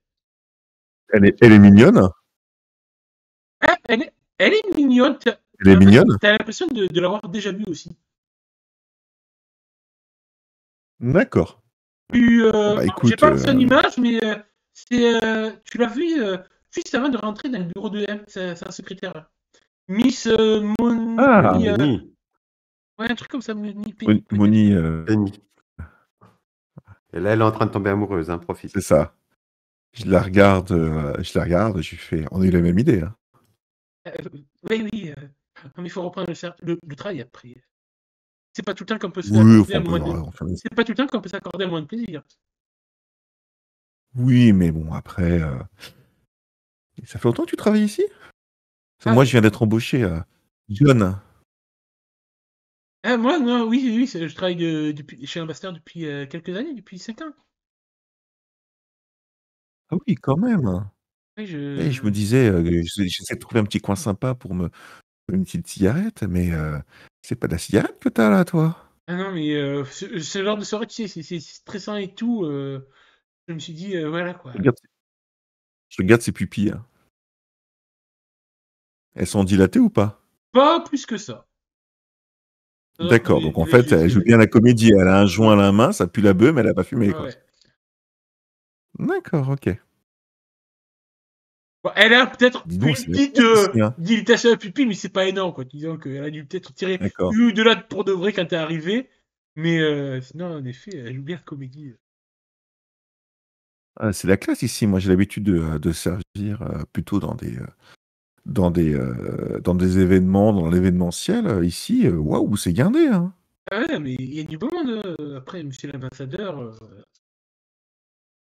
Elle est mignonne. Ah, elle est mignonne. Elle est mignonne. T'as l'impression de l'avoir déjà vue aussi. D'accord. J'ai pas son image, mais tu l'as vu juste avant de rentrer dans le bureau de M, sa secrétaire. Miss Moni. Ah, Moni. Ouais, un truc comme ça, Moni. Moni. Penny. Et là, elle est en train de tomber amoureuse, hein, profite. C'est ça. Je la regarde, je lui fais. On a eu la même idée. Hein. Oui. Mais il faut reprendre le travail après. C'est pas tout le temps qu'on peut C'est pas tout le temps qu'on peut s'accorder un moment de plaisir. Oui, mais bon, après. Ça fait longtemps que tu travailles ici? Moi, je viens d'être embauché John. Moi, non, oui, je travaille chez l'ambassadeur depuis quelques années, depuis 5 ans. Ah oui, quand même. Oui, je me disais, j'essaie de trouver un petit coin sympa pour une petite cigarette, mais c'est pas de la cigarette que t'as là, toi? Ah non, mais ce genre de soirée, tu sais, c'est stressant et tout. Je me suis dit, voilà quoi. Je regarde ses pupilles. Hein. Elles sont dilatées ou pas? Pas plus que ça. D'accord, donc en fait, elle joue bien la comédie. Elle a un joint à la main, ça pue la bœuf, mais elle a pas fumé. Quoi. Ouais. D'accord, ok. Bon, elle a peut-être une petite hein. dilatation à la pupille, mais c'est pas énorme, quoi. Disons qu'elle a dû peut-être tirer de là pour de vrai quand t'es arrivé. Mais sinon, en effet, elle joue bien la comédie. Ah, c'est la classe ici. Moi, j'ai l'habitude de servir plutôt dans des événements, dans l'événementiel. Ici, waouh, c'est guindé. Hein. Ah ouais, mais il y a du beau monde. Après, monsieur l'ambassadeur,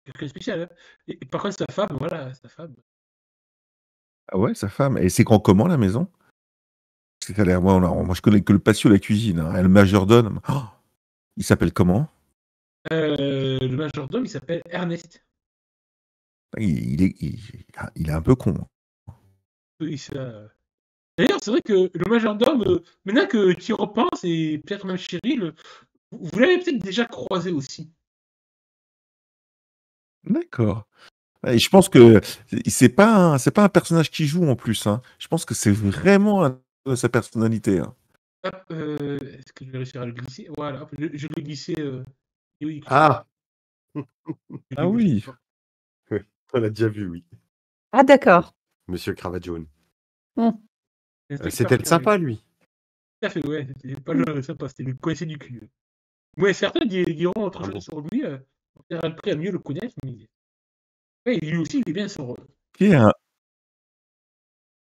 quelqu'un de spécial. Hein. Et par contre, sa femme, voilà, sa femme. Ah ouais, sa femme. Et c'est grand comment la maison? Parce que ça a l'air. Moi, je connais que le patio, la cuisine, hein, et le majordome. Oh, il s'appelle comment? Le majordome, il s'appelle Ernest. Il est un peu con. Oui, ça. D'ailleurs, c'est vrai que le majordome, maintenant que tu y repenses, et peut-être même Cheryl, vous l'avez peut-être déjà croisé aussi. D'accord. Et je pense que c'est pas un personnage qui joue en plus, hein. Je pense que c'est vraiment sa personnalité, hein. Hop, est-ce que je vais réussir à le glisser? Voilà, je l'ai glissé. Oui, Ah! je Ah l'ai glissé. oui. On l'a déjà vu, oui. Ah d'accord. Monsieur Cravate Jaune. Mmh. C'était le sympa, lui. Tout à fait, ouais, c'était pas le sympa, c'était le coincé du cul. Ouais, certains diront autre Ah chose bon. sur lui, on est appris à mieux le connaître, mais ouais, lui aussi, il est bien son rôle.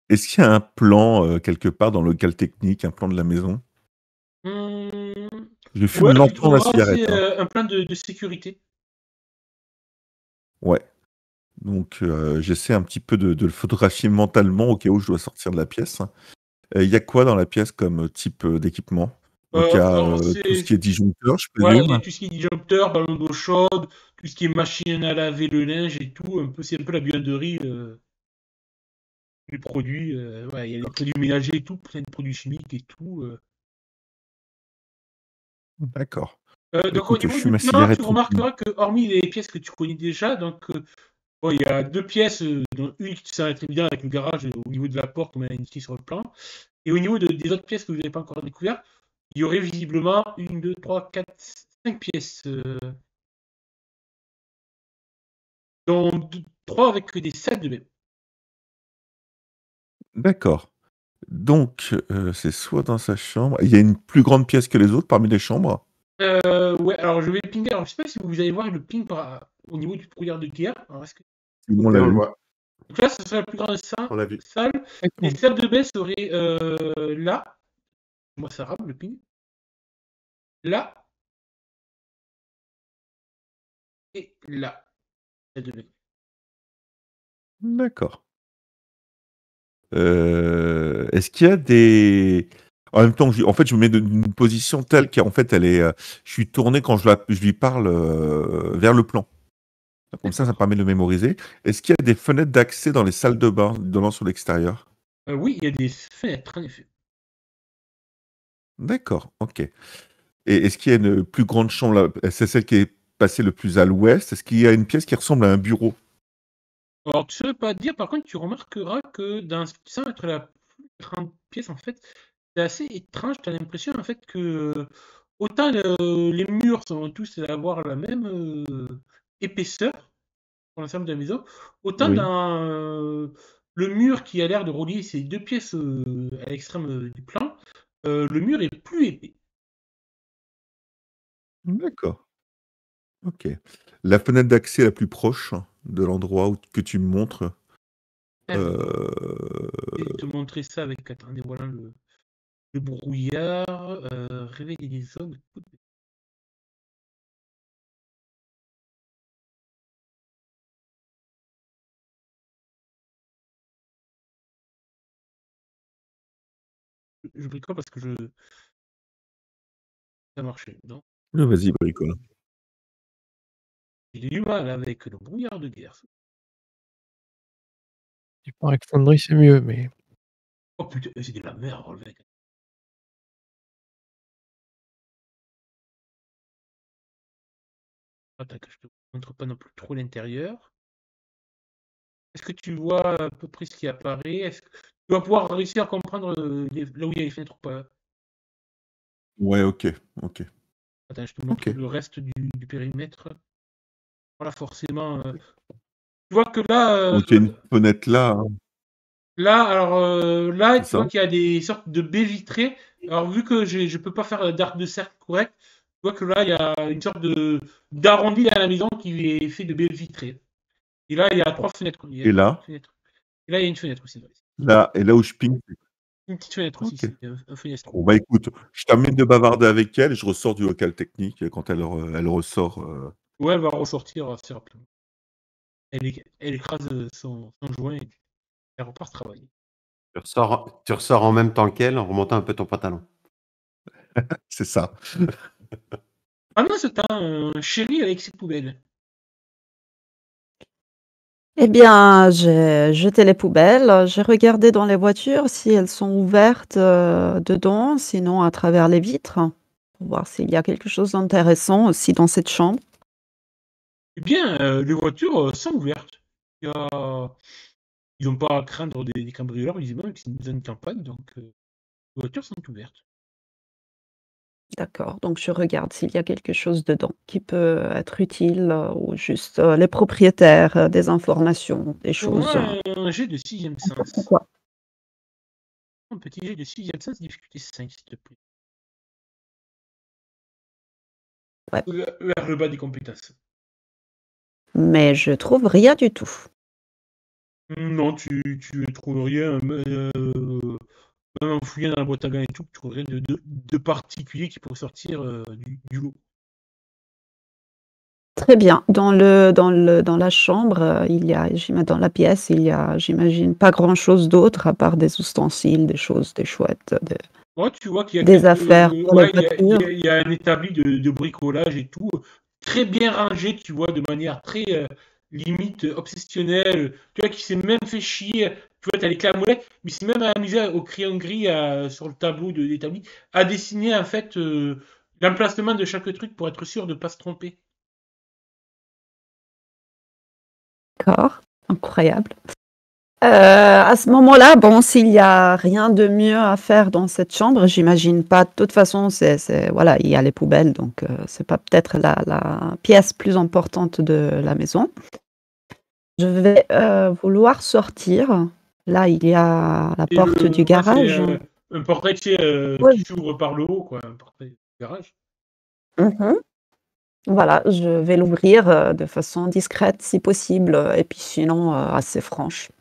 Est-ce qu'il y a un plan quelque part dans le local technique, un plan de la maison? Je fume Ouais, tu lentement la trouveras aussi cigarette, hein. un plan de sécurité. Ouais. Donc j'essaie un petit peu de le photographier mentalement au cas où je dois sortir de la pièce. Il y a quoi dans la pièce comme type d'équipement? Donc il y a Alors, tout ce qui est disjoncteur, je voilà, il y a présume. tout ce qui est disjoncteur, ballon d'eau chaude, tout ce qui est machine à laver le linge et tout. C'est un peu la buanderie des produits. Ouais, il y a des produits ménagers et tout, plein de produits chimiques et tout. D'accord. Donc, au Écoute, je niveau fume du ma plan, tu cigarette tranquille. remarqueras que, hormis les pièces que tu connais déjà, donc, bon, il y a deux pièces, dont une qui s'arrête bien avec le garage au niveau de la porte, on a indiqué sur le plan. Et au niveau des autres pièces que vous n'avez pas encore découvertes, il y aurait visiblement 1, 2, 3, 4, 5 pièces, dont 3 avec des salles de bain. D'accord. Donc c'est soit dans sa chambre. Il y a une plus grande pièce que les autres parmi les chambres? Ouais, alors je vais pinguer. Alors, je sais pas si vous allez voir le ping au niveau du brouillard de guerre. Alors, est-ce que... Tout le Oui, monde on l'a le vu. voit. Donc là, ce serait la plus grande On l'a vu. salle. Les salles de bain seraient là. Moi, ça rame le ping. Là. Et là. Salle de bain. D'accord. Est-ce qu'il y a des... En même temps, en fait, je me mets dans une position telle qu'en fait, je suis tourné quand je lui parle vers le plan. Comme ça permet de le mémoriser. Est-ce qu'il y a des fenêtres d'accès dans les salles de bain donnant sur l'extérieur? Oui, il y a des fenêtres, en effet. D'accord, ok. Et est-ce qu'il y a une plus grande chambre là? C'est celle qui est passée le plus à l'ouest. Est-ce qu'il y a une pièce qui ressemble à un bureau? Alors, tu ne saurais pas dire, par contre, tu remarqueras que sans être la plus grande pièce, en fait, c'est assez étrange. Tu as l'impression, en fait, que autant les murs sont tous à avoir la même épaisseur dans l'ensemble de la maison, autant Oui. dans le mur qui a l'air de relier ces deux pièces à l'extrême du plan, le mur est plus épais. D'accord. Ok. La fenêtre d'accès la plus proche de l'endroit que tu me montres. Je vais te montrer ça avec, attendez, voilà le brouillard, réveiller des zones. Je bricole parce que ça marchait. Non, Vas-y, bricole. j'ai du mal avec le brouillard de guerre. Il paraît que Fonderie, c'est mieux, mais Oh putain, c'est de la merde, le mec. Attends, que je te montre pas non plus trop l'intérieur. Est-ce que tu vois à peu près ce qui apparaît? Est-ce que tu vas pouvoir réussir à comprendre là où il y a les fenêtres ou pas? Ouais, ok. Ok. Attends, je te montre Ok. le reste du périmètre. Voilà, forcément. Tu vois que là, Donc il y a une fenêtre là, hein, là, c'est tu vois ça? qu'il y a des sortes de baies vitrées. Alors, vu que je peux pas faire d'arc de cercle correct, tu vois que là, il y a une sorte d'arrondi à la maison qui est fait de baies vitrées. Et là, il y a 3 fenêtres. Il y a Et 3 là? fenêtres. Et là, il y a une fenêtre aussi. Là, et là où je ping. Une petite fenêtre aussi, Ok. c'est un fenêtre. Bon, bah écoute, je termine de bavarder avec elle et je ressors du local technique quand elle ressort. Ouais, elle va ressortir assez rapidement. Elle écrase son joint et elle repart travailler. Tu ressors en même temps qu'elle en remontant un peu ton pantalon. C'est ça. Pendant ce temps, Chéri avec ses poubelles. Eh bien, j'ai jeté les poubelles, j'ai regardé dans les voitures si elles sont ouvertes dedans, sinon à travers les vitres, pour voir s'il y a quelque chose d'intéressant aussi dans cette chambre. Eh bien, les voitures sont ouvertes. Ils n'ont pas à craindre des cambrioleurs, visiblement, c'est une zone campagne, donc les voitures sont ouvertes. D'accord, donc je regarde s'il y a quelque chose dedans qui peut être utile ou juste les propriétaires, des informations, des choses. Fais-moi un jet de 6e sens. Pourquoi? Un petit jet de 6e sens, difficulté 5, s'il te plaît. Ouais. Vers le bas des compétences. Mais je trouve rien du tout. Non, tu trouves rien, même en fouillant dans la boîte à gants et tout, tu trouves rien de particulier qui pourrait sortir du lot. Très bien. Dans la chambre, dans la pièce, il y a, j'imagine, pas grand-chose d'autre à part des ustensiles, des choses, des chouettes, Ouais, tu vois qu'il y a des affaires pour ouais, les voitures. il y a un établi de bricolage et tout, très bien rangé, tu vois, de manière très limite obsessionnelle. Tu vois, qui s'est même fait chier. Tu vois, t'as les clés à mollet, mais il s'est même amusé au crayon gris sur le tableau de l'établi à dessiner en fait l'emplacement de chaque truc pour être sûr de ne pas se tromper. D'accord, incroyable. À ce moment-là, bon, s'il y a rien de mieux à faire dans cette chambre, j'imagine pas. De toute façon, voilà, il y a les poubelles, donc c'est pas peut-être la pièce plus importante de la maison. Je vais vouloir sortir. Là, il y a la porte du garage. C'est un portail Ouais. qui s'ouvre par le haut, quoi, un portail du garage. Mhm. Voilà, je vais l'ouvrir de façon discrète si possible, et puis sinon assez franche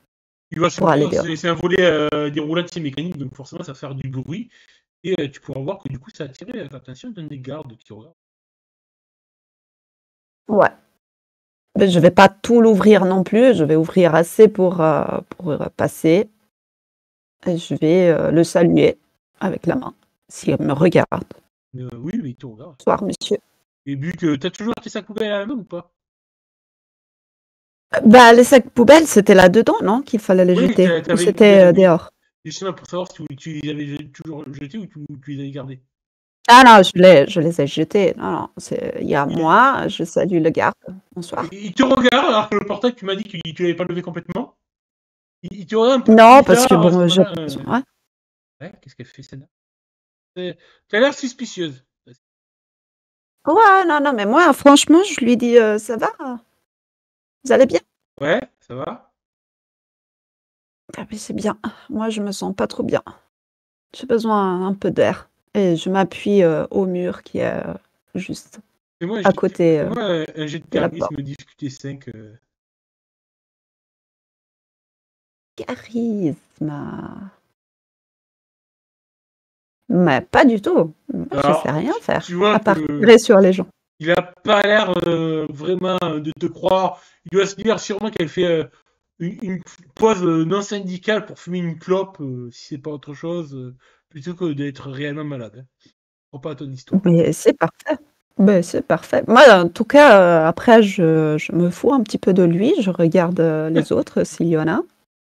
Il va pour aller s'ouvrir, dehors. c'est un volet déroulant de mécanique, donc forcément ça va faire du bruit. Et tu pourras voir que du coup ça a attiré l'attention d'un des gardes qui regarde. Ouais. Mais je vais pas tout l'ouvrir non plus, je vais ouvrir assez pour passer. Et je vais le saluer avec la main, s'il me regarde. Oui, mais il te regarde. Bonsoir, monsieur. Et vu que t'as toujours tes sacs poubelles à la main ou pas? Bah, les sacs poubelles, c'était là-dedans, non? Qu'il fallait les Oui, jeter. Ou t'avais c'était dehors? justement pour savoir si tu les avais toujours jetés ou tu les avais gardés. Ah non, je les ai jetés. Non, non, il y a moi, je salue le garde. Bonsoir. Il te regarde alors que le portail, tu m'as dit que tu l'avais pas levé complètement. Il te regarde un peu Non, bizarre, parce que bon, ouais. Ouais, qu'est-ce qu'elle fait celle-là? T'as l'air suspicieuse. Ouais, non, mais moi, franchement, je lui dis ça va? Vous allez bien? Ouais, ça va? Ah oui, c'est bien. Moi, je me sens pas trop bien. J'ai besoin un peu d'air. Et je m'appuie au mur qui est juste à côté Fais-moi un jet de de la porte. charisme, difficulté 5. Charisme. Mais pas du tout. Moi, je Alors, sais rien faire, tu vois à part que tirer sur les gens. il a pas l'air vraiment de te croire. Il doit se dire sûrement qu'elle fait une pause non syndicale pour fumer une clope, si c'est pas autre chose, plutôt que d'être réellement malade. Hein. Je crois pas à ton histoire. Mais c'est parfait. Ben, c'est parfait. Moi, en tout cas, après, je me fous un petit peu de lui. Je regarde les autres, s'il y en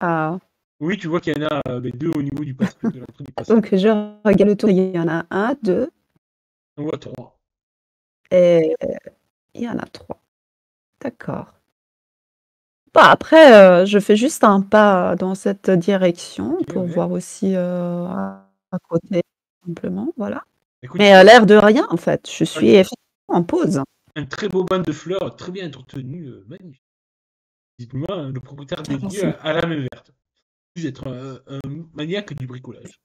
a. Oui, tu vois qu'il y en a deux au niveau du passage, de l'entrée du passage. Donc, je regarde le tour. Il y en a 1, 2, On voit 3. et il y en a 3. D'accord. Bon, après, je fais juste un pas dans cette direction pour voir aussi à côté, simplement, voilà. Écoute, Mais à l'air de rien, en fait. Je suis effectivement en pause. Un très beau banc de fleurs, très bien entretenu, magnifique. Dites-moi, le propriétaire des lieux a la main verte. Vous êtes un maniaque du bricolage.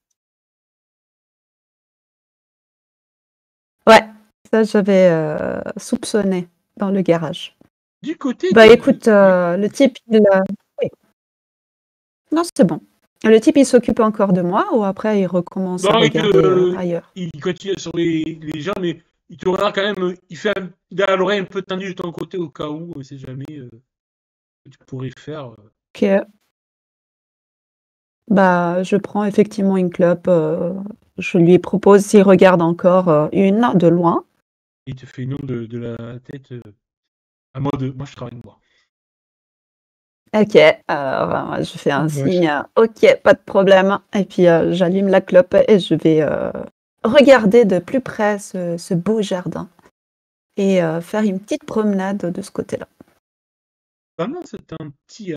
Ouais, ça j'avais soupçonné dans le garage. Du côté Bah écoute, le type, oui. Non, c'est bon. Le type, il s'occupe encore de moi ou après il recommence à regarder ailleurs? Il continue sur les gens, mais il te regarde quand même. Il a l'oreille un peu tendue de ton côté au cas où, on sait jamais. que tu pourrais faire. Ok. Bah, je prends effectivement une clope. Je lui propose s'il regarde encore une de loin. Il te fait non de la tête à mode moi je travaille avec moi. Ok, alors je fais un Ouais. signe. Ok, pas de problème. Et puis j'allume la clope et je vais regarder de plus près ce beau jardin et faire une petite promenade de ce côté-là. Vraiment, c'est un petit.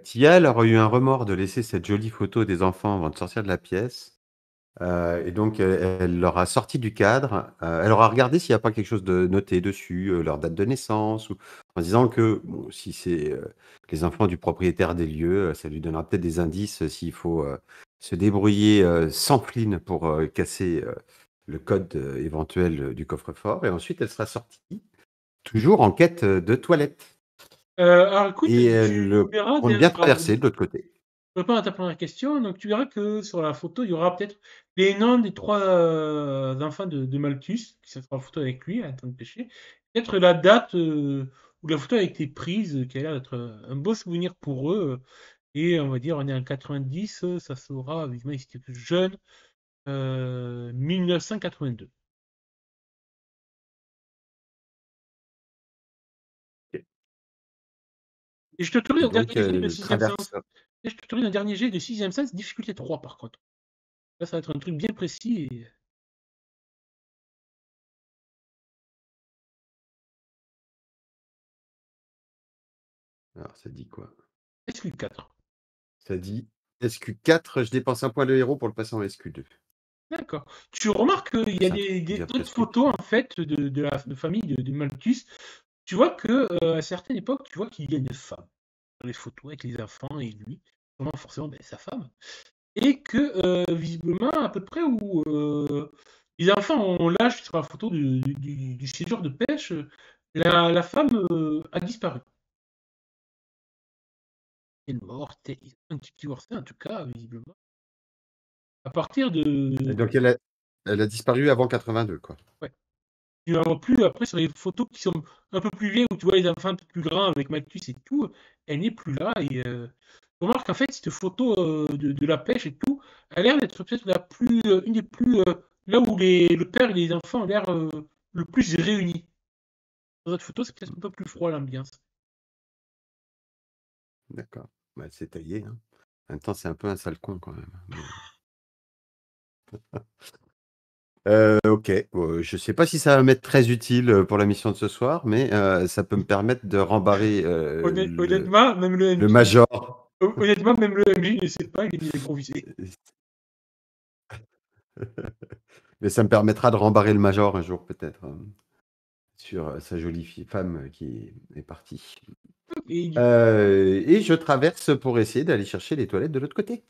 Tia, elle aurait eu un remords de laisser cette jolie photo des enfants avant de sortir de la pièce. Et donc, elle leur a sorti du cadre. Elle aura regardé s'il n'y a pas quelque chose de noté dessus, leur date de naissance, ou en disant que bon, si c'est les enfants du propriétaire des lieux, ça lui donnera peut-être des indices s'il faut se débrouiller sans fline pour casser le code éventuel du coffre-fort. Et ensuite, elle sera sortie, toujours en quête de toilettes. Alors écoute, Et tu elle verras compte bien traverser de l'autre côté. pour répondre à ta première question, donc tu verras que sur la photo, il y aura peut-être les noms des 3 enfants de Malthus, qui sera en photo avec lui, en train de pêcher. Peut-être la date où la photo a été prise, qui a l'air d'être un beau souvenir pour eux. Et on va dire, on est en 90, ça sera, vivement, ils étaient plus jeunes, 1982. Et je t'autorise Et un donc, dernier jet de elle 6e traverse. sens. Et je t'autorise un dernier jet de 6e sens, difficulté 3 par contre. Là, ça va être un truc bien précis. Et... Alors, ça dit quoi? SQ4. Ça dit SQ4, je dépense un point de héros pour le passer en SQ2. D'accord. Tu remarques qu'il y a C'est un truc bien d'autres presque. photos en fait de la famille de Malthus. Tu vois que à certaines époques, tu vois qu'il y a une femme dans les photos avec les enfants et lui, vraiment forcément sa femme, et que visiblement à peu près où les enfants ont l'âge sur la photo du séjour de pêche, la femme a disparu. Elle est morte, ils ont un petit divorcé en tout cas visiblement. À partir Et de donc, elle a disparu avant 82, quoi. ouais. Tu la vois plus après sur les photos qui sont un peu plus vieilles où tu vois les enfants un peu plus grands avec Malthus et tout, elle n'est plus là et tu remarques qu'en fait cette photo de la pêche et tout a l'air d'être peut-être la plus une des plus là où le père et les enfants ont l'air le plus réunis. Dans cette photo, c'est peut-être un peu plus froid l'ambiance. D'accord. Bah, c'est taillé, hein. En même temps, c'est un peu un sale con, quand même. Ok. Je sais pas si ça va m'être très utile pour la mission de ce soir, mais ça peut me permettre de rembarrer Honnêtement, même le le MJ, Major. honnêtement, même le MJ ne sait pas, il est improvisé. Mais ça me permettra de rembarrer le Major un jour, peut-être, sur sa jolie femme qui est partie. Et Et je traverse pour essayer d'aller chercher les toilettes de l'autre côté.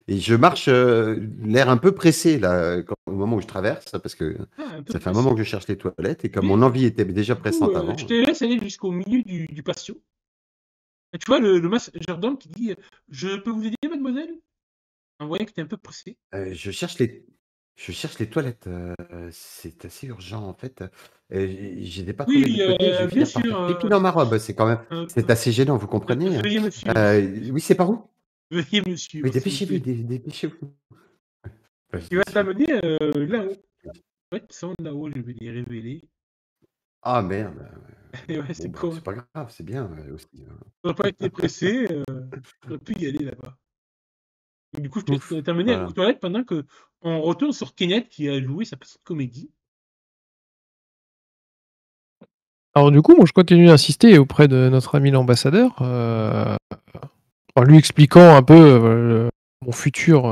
Et je marche l'air un peu pressé là, au moment où je traverse, parce que un peu ça fait un pressé. moment que je cherche les toilettes et comme Mais mon envie était déjà du coup, pressante avant. je te laisse aller jusqu'au milieu du patio. Et tu vois le majordome qui dit je peux vous aider, mademoiselle? En voyant que tu es un peu pressé. Je cherche les toilettes. C'est assez urgent en fait. J'étais pas Oui, trouvé de l'autre côté. Je vais bien finir par faire sûr. pipi dans ma robe. C'est quand même, c'est assez gênant, vous comprenez? Veuillez me suivre. Oui, c'est par où? Veuillez me Oui, suivre, s'il vous dépêchez-vous, plaît. dépêchez-vous. Enfin, je Il va dis, t'amener là-haut. Ouais, ils sont là-haut, je vais les révéler. ah merde. Et ouais, Bon c'est bah con. c'est pas grave, c'est bien aussi. Tu n'aurais pas été pressé, tu aurais pu y aller là-bas. Donc, du coup, je Ouf, vais t'amener aux voilà. toilettes pendant que on retourne sur Kenneth qui a joué sa petite comédie. Alors du coup, moi je continue d'insister auprès de notre ami l'ambassadeur, en lui expliquant un peu mon futur,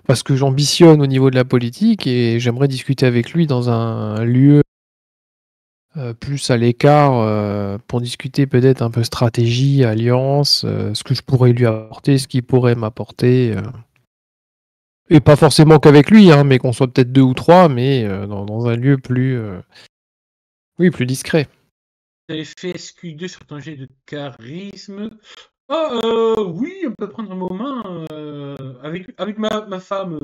parce que j'ambitionne au niveau de la politique et j'aimerais discuter avec lui dans un lieu plus à l'écart, pour discuter peut-être un peu stratégie, alliance, ce que je pourrais lui apporter, ce qu'il pourrait m'apporter. Et pas forcément qu'avec lui, hein, mais qu'on soit peut-être 2 ou 3, mais dans un lieu plus, oui, plus discret. Tu avais fait SQ2 sur ton jet de charisme. Ah, oui, on peut prendre un moment avec ma femme.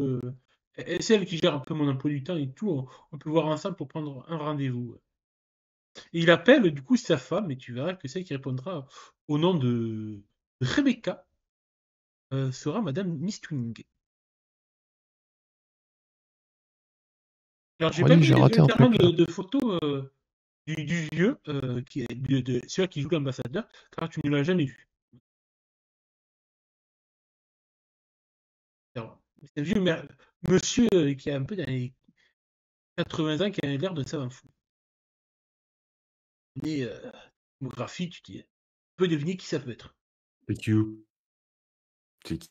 C'est elle qui gère un peu mon emploi du temps et tout. On peut voir ensemble pour prendre un rendez-vous. Et il appelle du coup sa femme, et tu verras que celle qui répondra au nom de Rebecca sera Madame Miss Twing. Alors, j'ai On pas dit que mis j'ai raté un volontairement truc là. de photos du vieux, qui est celui qui joue l'ambassadeur, car tu ne l'as jamais vu. Alors, c'est un vieux monsieur qui a un peu dans les 80 ans, qui a l'air de savant fou. Mais démographie, tu peux deviner qui ça peut être. C'est qui? C'est qui?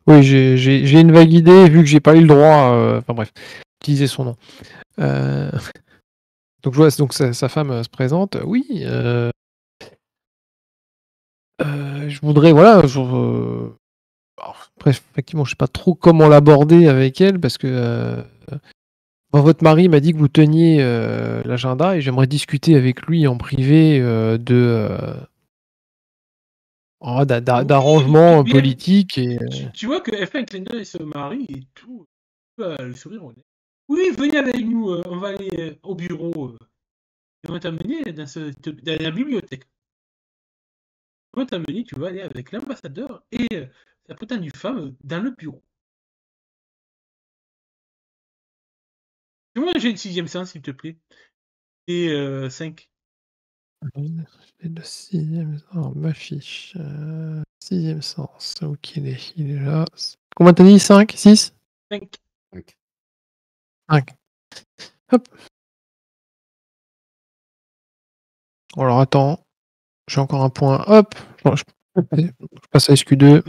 Oui, j'ai une vague idée, vu que j'ai pas eu le droit, enfin bref, d'utiliser son nom. Donc je vois, donc sa femme se présente. Oui, je voudrais, voilà, alors, après, effectivement, je sais pas trop comment l'aborder avec elle, parce que votre mari m'a dit que vous teniez l'agenda, et j'aimerais discuter avec lui en privé Oui, d'arrangements bien. politiques. Et, Tu vois qu'elle fait un clin d'œil à son mari et tout. Le sourire au nez. Oui, venez avec nous, on va aller au bureau. Ils vont t'amener dans la bibliothèque. Ils vont t'amener, tu vas aller avec l'ambassadeur et sa prétendue femme dans le bureau. Moi, j'ai une 6e sens, s'il te plaît. Et 5. le 6e sens, ma fiche. 6e sens, ok, il est là. Combien t'as dit? 5? 6? 5. 5. Hop. Alors attends, j'ai encore un point. Hop. Je passe à SQ2.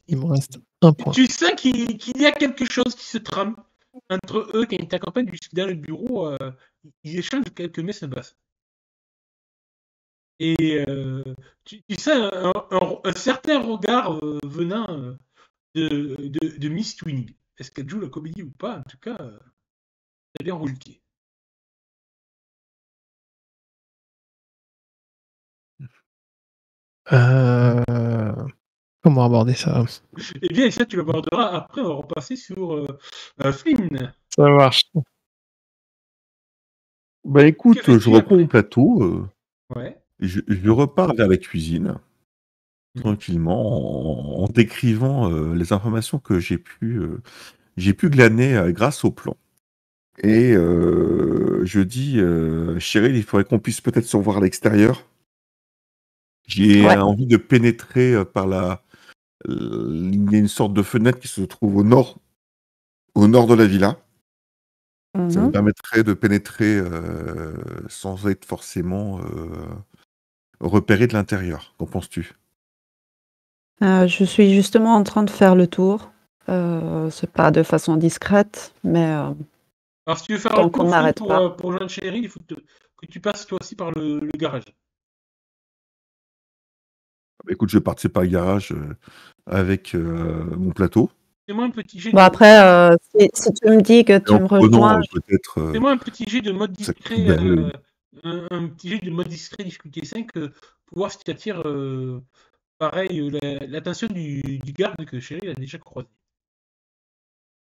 Il me reste un point. Tu sens qu'il y a quelque chose qui se trame entre eux quand ils t'accompagnent dans le bureau. Ils échangent quelques messages basses. Et tu sens un certain regard venant de Miss Twing. Est-ce qu'elle joue la comédie ou pas? En tout cas, elle a bien roulé. Comment aborder ça? Eh bien, ça, tu l'aborderas après. On va repasser sur Flynn. Ça marche. Bah Que écoute, fais-tu je reprends mon après? plateau, Ouais. je repars vers la cuisine, tranquillement, en décrivant les informations que j'ai pu glaner grâce au plan. Et je dis, Cheryl, il faudrait qu'on puisse peut-être se revoir à l'extérieur. J'ai Ouais. envie de pénétrer par il y a une sorte de fenêtre qui se trouve au nord de la villa. Ça me Mhm. permettrait de pénétrer sans être forcément repéré de l'intérieur. Qu'en penses-tu? Je suis justement en train de faire le tour. C'est pas de façon discrète, mais Alors, si tu veux faire tant le qu'on tour, Flynn, m'arrête pas. pour rejoindre Cheryl, il faut que tu passes toi aussi par le garage. Bah, écoute, je vais partir par le garage avec mon plateau. Fais-moi un petit jet Bon, de... après, si tu me dis que Et tu en me rejoins, prenant peut-être Fais-moi un petit jet de mode sa discret, poubelle. un petit jet de mode discret difficulté 5, pour voir si tu attires, pareil, l'attention du garde que Cheryl a déjà croisé.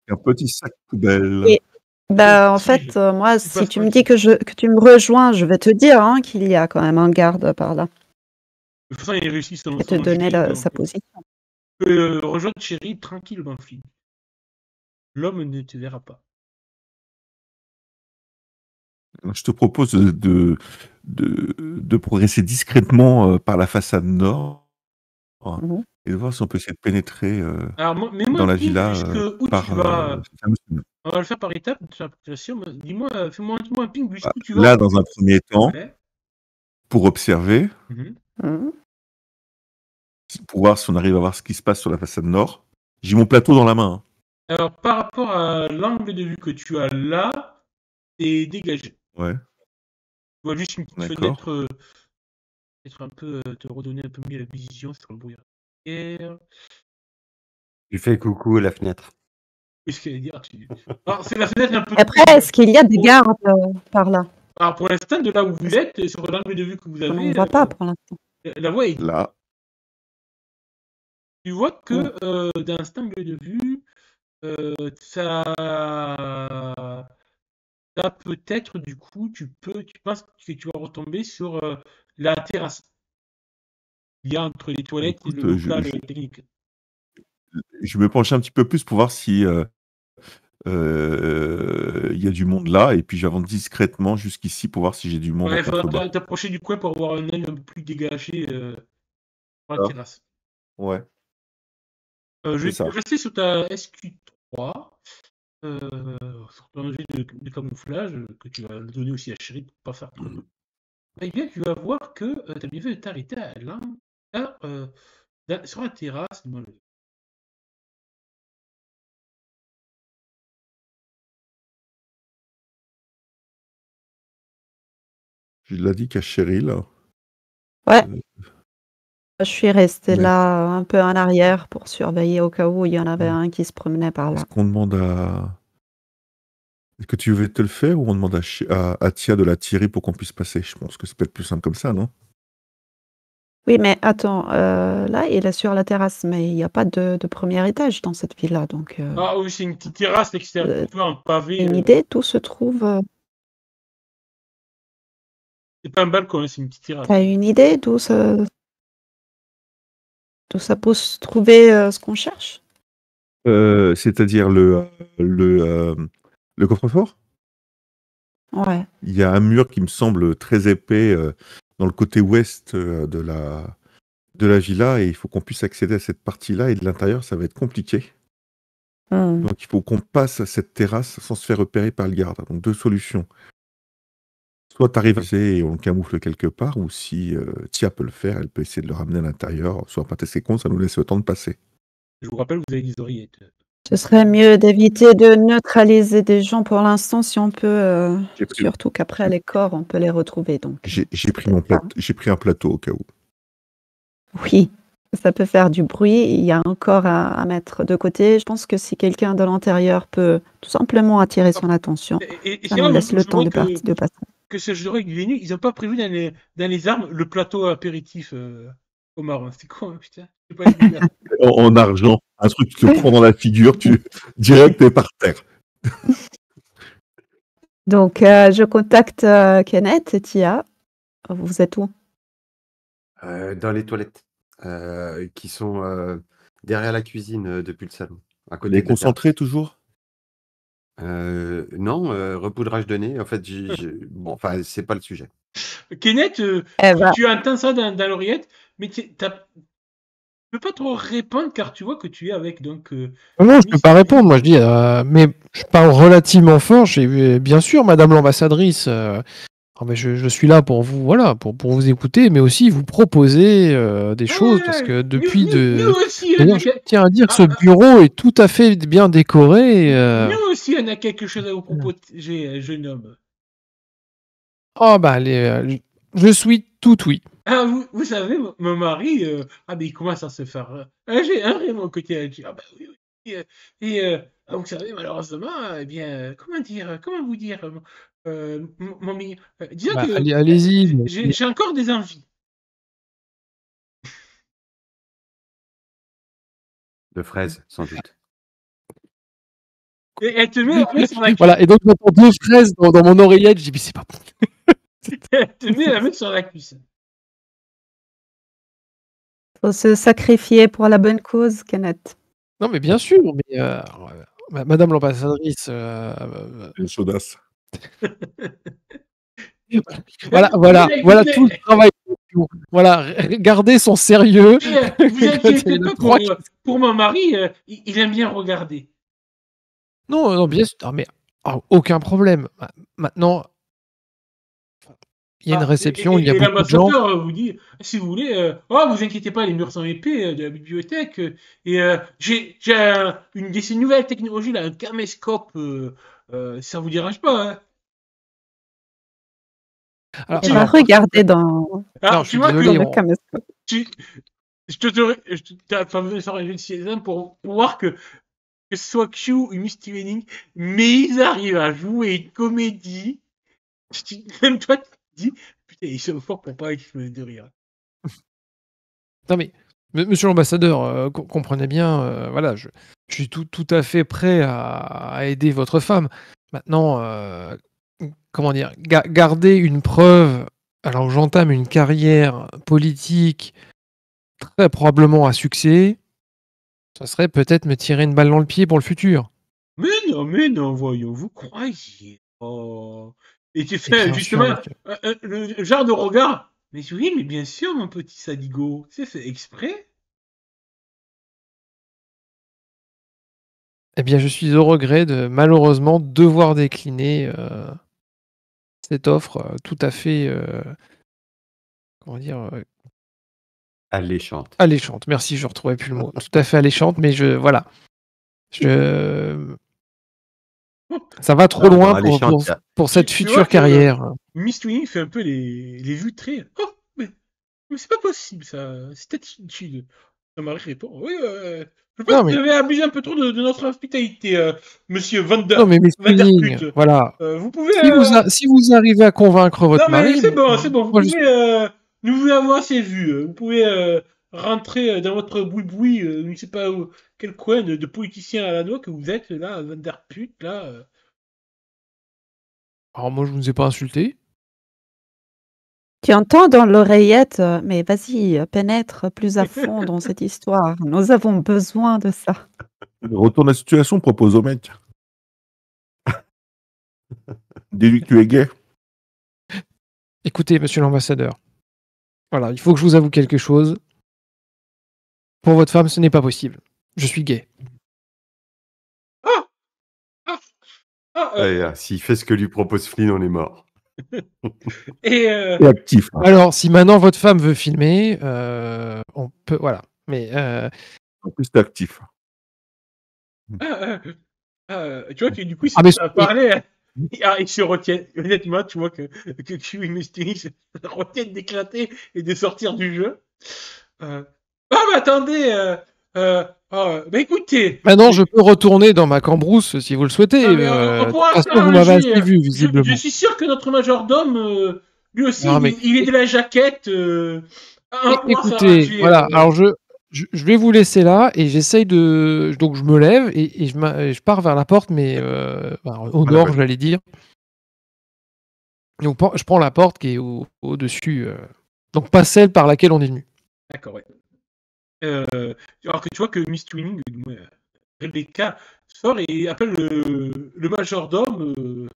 Un petit sac poubelle. et bah, en Petit jet. fait, moi, Tu si passes tu me dis tranquille. que tu me rejoins, je vais te dire hein, qu'il y a quand même un garde par là De toute façon, il réussit et te son donner jet, sa donc position. tu peux rejoindre Cheryl tranquillement, Flynn. L'homme ne te verra pas. Je te propose de progresser discrètement par la façade nord Mhm. et de voir si on peut essayer de pénétrer Alors, mets-moi dans un la ping villa jusqu'où tu par vas. cette fameuse fenêtre. On va le faire par étapes, sur la progression. Dis-moi, fais-moi un ping Bah, jusqu'où tu vas. là, dans un premier temps, Ouais. pour observer, Mhm. Mhm. pour voir si on arrive à voir ce qui se passe sur la façade nord. J'ai mon plateau dans la main. Alors, par rapport à l'angle de vue que tu as là, t'es dégagé. Ouais, Tu vois juste une petite d'accord. fenêtre, peut-être un peu, te redonner un peu mieux la vision sur le brouillard. Tu fais coucou à la fenêtre. Qu'est-ce qu'elle dire? Alors, c'est la fenêtre un peu Après, trop. est-ce qu'il y a des gardes par là? Alors, pour l'instant, de là où vous Parce êtes, sur l'angle de vue que vous qu'on n'en avez, voit pas pour l'instant. la voie est. Là, Tu vois que Mm. dans cet angle de vue, ça là, peut-être, du coup, tu penses que tu vas retomber sur la terrasse. Il y a entre les toilettes et Écoute, le local technique. je me penche un petit peu plus pour voir si il y a du monde là, et puis j'avance discrètement jusqu'ici pour voir si j'ai du monde en Ouais, il faudra contrebas. t'approcher du coin pour avoir un œil un peu plus dégagé sur la Ah. terrasse. Ouais, Je c'est vais ça. rester sur ta SQ3, sur ton jet de camouflage, que tu vas donner aussi à Chéri pour pas faire trop de. Eh bien, tu vas voir que tu as bien fait de t'arrêter là, sur la terrasse. Je l'ai dit qu'à Cheryl. Ouais. Euh, Je suis restée mais là un peu en arrière pour surveiller au cas où il y en avait un qui se promenait par là. est-ce qu'on demande à. Est-ce que tu veux te le faire, ou on demande à Tia de la tirer pour qu'on puisse passer? Je pense que c'est peut-être plus simple comme ça, non? Oui, mais attends, là, il est sur la terrasse, mais il n'y a pas de premier étage dans cette villa, donc Ah oui, c'est une petite terrasse extérieure, tu vois, en pavé. une idée d'où se trouve. C'est pas un balcon, hein, c'est une petite terrasse. T'as une idée d'où ça peut se trouver ce qu'on cherche? C'est-à-dire le coffre-fort? Ouais. Il y a un mur qui me semble très épais dans le côté ouest de la villa, et il faut qu'on puisse accéder à cette partie-là, et de l'intérieur, ça va être compliqué. Hmm. Donc il faut qu'on passe à cette terrasse sans se faire repérer par le garde. Donc deux solutions. Soit tu arrives à passer et on le camoufle quelque part, ou si Tia peut le faire, elle peut essayer de le ramener à l'intérieur. Soit pas tester con, ça nous laisse le temps de passer. Je vous rappelle, vous avez des oreillettes. Ce serait mieux d'éviter de neutraliser des gens pour l'instant si on peut, J'ai pris- surtout qu'après les corps, on peut les retrouver. Donc, J'ai pris un plateau au cas où. oui, ça peut faire du bruit. Il y a un corps à mettre de côté. Je pense que si quelqu'un de l'intérieur peut tout simplement attirer son attention, Et ça c'est nous là, laisse le je temps vois de passer. que ce genre de venus, ils n'ont pas prévu dans les armes le plateau apéritif au marron. C'est quoi, putain? Je sais pas, je veux dire. En argent, un truc qui te prend dans la figure, tu direct t'es par terre. Donc, je contacte Kenneth et Tia. Vous êtes où? Dans les toilettes, qui sont derrière la cuisine depuis le salon, à côté Les de la concentrés toujours? Non, repoudrage de nez. En fait, bon, enfin, c'est pas le sujet. Kenneth, Eh ben, tu entends ça dans l'oreillette, mais tu peux pas trop répondre car tu vois que tu es avec donc. Non, je peux pas répondre. Moi, je dis, mais je parle relativement fort. Bien sûr, Madame l'ambassadrice. Mais je suis là pour vous, voilà, pour vous écouter, mais aussi vous proposer des choses, parce que depuis nous aussi, d'ailleurs, je tiens à dire que ce bureau est tout à fait bien décoré. nous aussi, on a quelque chose à vous proposer, jeune homme. Oh bah, je suis tout oui. Ah, vous savez, mon mari, mais il commence à se faire. J'ai un Raymond côté LG. Ah, bah oui, oui. Vous savez, malheureusement, eh bien, comment vous dire, mon mignon, disons Bah, que allez-y. j'ai encore des envies. De fraises, sans doute. Et elle te met la main sur la cuisse. Voilà, et donc j'entends 2 fraises dans mon oreillette, je dis, mais c'est pas bon. Elle te met la main sur la cuisse. faut se sacrifier pour la bonne cause, Kenneth. Non, mais bien sûr, mais Madame l'ambassadrice, Une chaudasse. voilà tout le travail. Voilà, regardez son sérieux. Vous inquiétez pas pour mon mari, il aime bien regarder. Non, bien sûr, mais aucun problème. Maintenant, il y a une réception, il y a beaucoup de gens. Et l'ambassadeur vous dit, si vous voulez, vous inquiétez pas, les murs sont épais de la bibliothèque. Et j'ai une de ces nouvelles technologies, là, un caméscope, ça vous dérange pas, hein? Alors, tu vas regarder dans Non, je suis désolé. le caméscope. T'as pas besoin de faire un jeu de CSM pour voir que ce soit Q ou Misty Wenning, mais ils arrivent à jouer une comédie. Même toi, tu te dis, putain, ils sont forts pour pas exploser de rire. Non, mais monsieur l'ambassadeur, comprenez bien, voilà, je suis tout à fait prêt à aider votre femme. Maintenant, comment dire, garder une preuve alors que j'entame une carrière politique très probablement à succès, ça serait peut-être me tirer une balle dans le pied pour le futur. Mais non, voyons, vous croyez. Oh. Et tu Et fais bien sûr, justement monsieur. le genre de regard. Mais oui, mais bien sûr, mon petit Sadigo. C'est fait exprès. Eh bien, je suis au regret de malheureusement devoir décliner cette offre tout à fait, comment dire, Alléchante. alléchante. Merci, je ne retrouvais plus le mot. Tout à fait alléchante, mais voilà. Ça va trop Non, dans loin alléchante, pour cette Tu vois future que carrière. Miss Twinning fait un peu les vues très. Oh, mais c'est pas possible, ça. C'est attitude. Son mari répond. Oui, je pense Non, que vous mais, avez abusé un peu trop de notre hospitalité, monsieur non, mais Miss Twinning, Vanderput. voilà. Vous pouvez. Si vous arrivez à convaincre Non, votre mais mari, c'est bon, c'est bon. Vous moi, pouvez. Nous voulons avoir assez vues. Vous pouvez rentrer dans votre boui-boui, je ne sais pas où, quel coin de politicien à la noix que vous êtes, là, Vanderput, là. alors moi, je ne vous ai pas insulté. Tu entends dans l'oreillette, mais vas-y, pénètre plus à fond dans cette histoire. Nous avons besoin de ça. Retourne la situation, propose au mec. Dis-lui que tu es gay. Écoutez, monsieur l'ambassadeur, voilà, il faut que je vous avoue quelque chose. Pour votre femme, ce n'est pas possible. Je suis gay. Ah! Ah! Ah! S'il fait ce que lui propose Flynn, on est mort. Et Et actif. Hein. Alors, si maintenant votre femme veut filmer, on peut, voilà. Mais En plus, t'es actif. tu vois que du coup, Ah, mais ça parlait. Il se retient. Honnêtement, tu vois que Q et Mystery se retiennent d'éclater et de sortir du jeu. Ah, mais attendez. Bah écoutez. maintenant, je peux retourner dans ma cambrousse si vous le souhaitez. Non, mais on De toute pourra façon, vous m'avez s'arranger. assez vu, Je visiblement. suis sûr que notre majordome, lui aussi, Non, mais- il est de la jaquette. On pourra Écoutez, s'arranger. voilà. Alors, je vais vous laisser là et j'essaye de. Donc, je me lève et je pars vers la porte, mais au Voilà, nord, ouais. j'allais dire. Donc, je prends la porte qui est au-dessus. Donc, pas celle par laquelle on est venu. D'accord, ouais. Alors que tu vois que Miss Twinning, Rebecca, sort et appelle le majordome.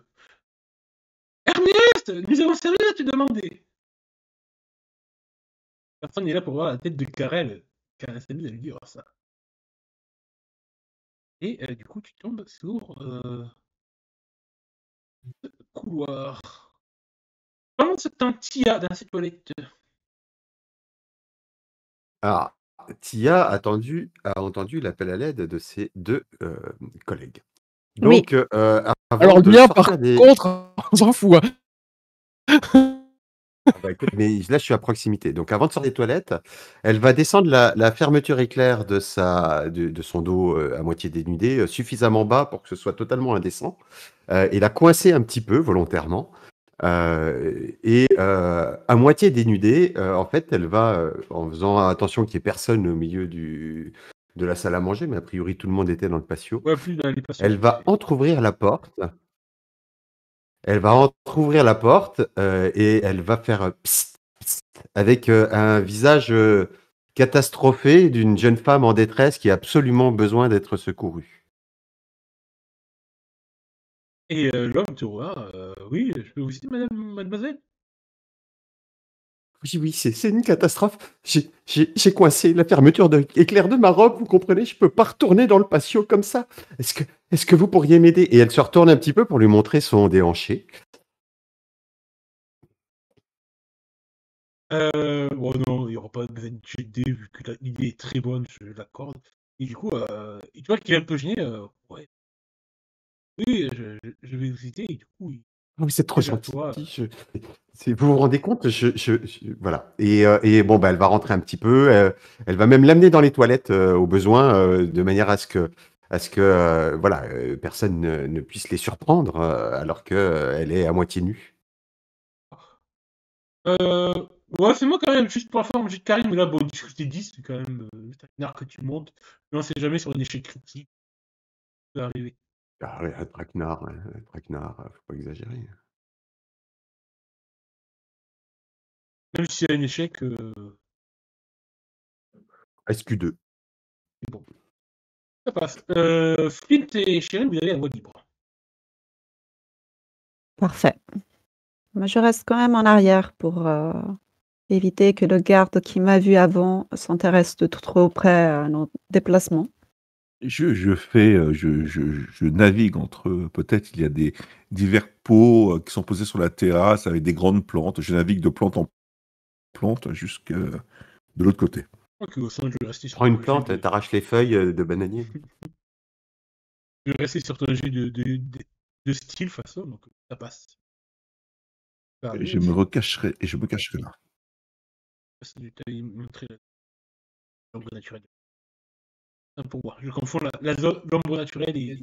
Ernest, nous avons servi à te demander. Personne n'est là pour voir la tête de Karel. Karel s'amuse à lui dire ça. Et du coup, tu tombes sur couloir. Pendant ce temps, Tia dans ses toilettes. Alors, Tia a entendu l'appel à l'aide de ses deux collègues. Oui. Donc, avant Alors, le de mien, par sortir des... contre, on s'en fout. Hein. Ah bah, écoute, mais là, je suis à proximité. Donc, avant de sortir des toilettes, elle va descendre la fermeture éclair de son dos à moitié dénudé suffisamment bas pour que ce soit totalement indécent et la coincer un petit peu volontairement. À moitié dénudée, en fait, elle va, en faisant attention qu'il n'y ait personne au milieu de la salle à manger, mais a priori tout le monde était dans le patio, Ouais, plus dans les patients. elle va entrouvrir la porte. Elle va entrouvrir la porte et elle va faire psst, psst, avec un visage catastrophé d'une jeune femme en détresse qui a absolument besoin d'être secourue. Et l'homme te voit. Oui, je peux vous aider, mademoiselle? Oui, oui, c'est une catastrophe. J'ai coincé la fermeture éclair de ma robe, vous comprenez? Je peux pas retourner dans le patio comme ça. Est-ce que vous pourriez m'aider? Et elle se retourne un petit peu pour lui montrer son déhanché. Bon, non, il n'y aura pas besoin de GD vu que l'idée est très bonne, je l'accorde. Et du coup, tu vois qu'il est un peu gêné. Ouais. Oui, je vais vous aider. Et du coup, il Oui, c'est trop vient vers gentil. toi. Vous vous rendez compte? Voilà. Et bon, bah, elle va rentrer un petit peu. Elle va même l'amener dans les toilettes au besoin, de manière à ce que voilà, personne ne puisse les surprendre alors qu'elle est à moitié nue. Ouais, c'est moi quand même, juste pour la forme, j'ai Karim, mais là, bon, difficulté 10, c'est quand même le traquenard que tu montes. Mais on sait jamais sur un échec critique. Ça peut arriver. Ah ouais, un traquenard, faut pas exagérer. Même si c'est un échec, SQ2. c'est bon. Ça passe. Flint et Cheryl, vous avez la voie libre. Parfait. Moi, je reste quand même en arrière pour éviter que le garde qui m'a vu avant s'intéresse de trop près à nos déplacements. Je navigue entre peut-être il y a des divers pots qui sont posés sur la terrasse avec des grandes plantes. Je navigue de plante en plante jusque de l'autre côté. Ok, au sein, je vais rester sur Prends une ton plante, jet de- t'arraches les feuilles de bananier. Je vais rester sur ton jet de style façon, donc ça passe. Ça Et je me cacherai là. t'avais montré l'ombre naturelle. Un pour voir. Je confonds l'ombre naturelle et.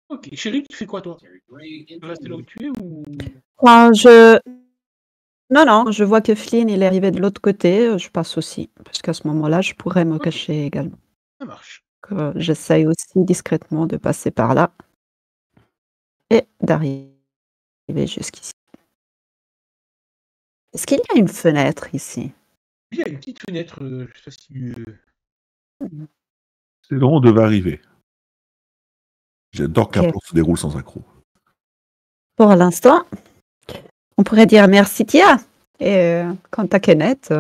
Ok, Chérie, tu fais quoi toi? Tu veux rester là où tu es ou. Non, je vois que Flynn il est arrivé de l'autre côté, je passe aussi, parce qu'à ce moment-là, je pourrais me cacher également. Ça marche. J'essaye aussi discrètement de passer par là et d'arriver jusqu'ici. Est-ce qu'il y a une fenêtre ici? Il y a une petite fenêtre, je sais pas si. C'est là où on devait arriver. J'adore qu'un Ok. plan se déroule sans accroc. Pour l'instant, on pourrait dire merci Tia. Et quant à Kenneth,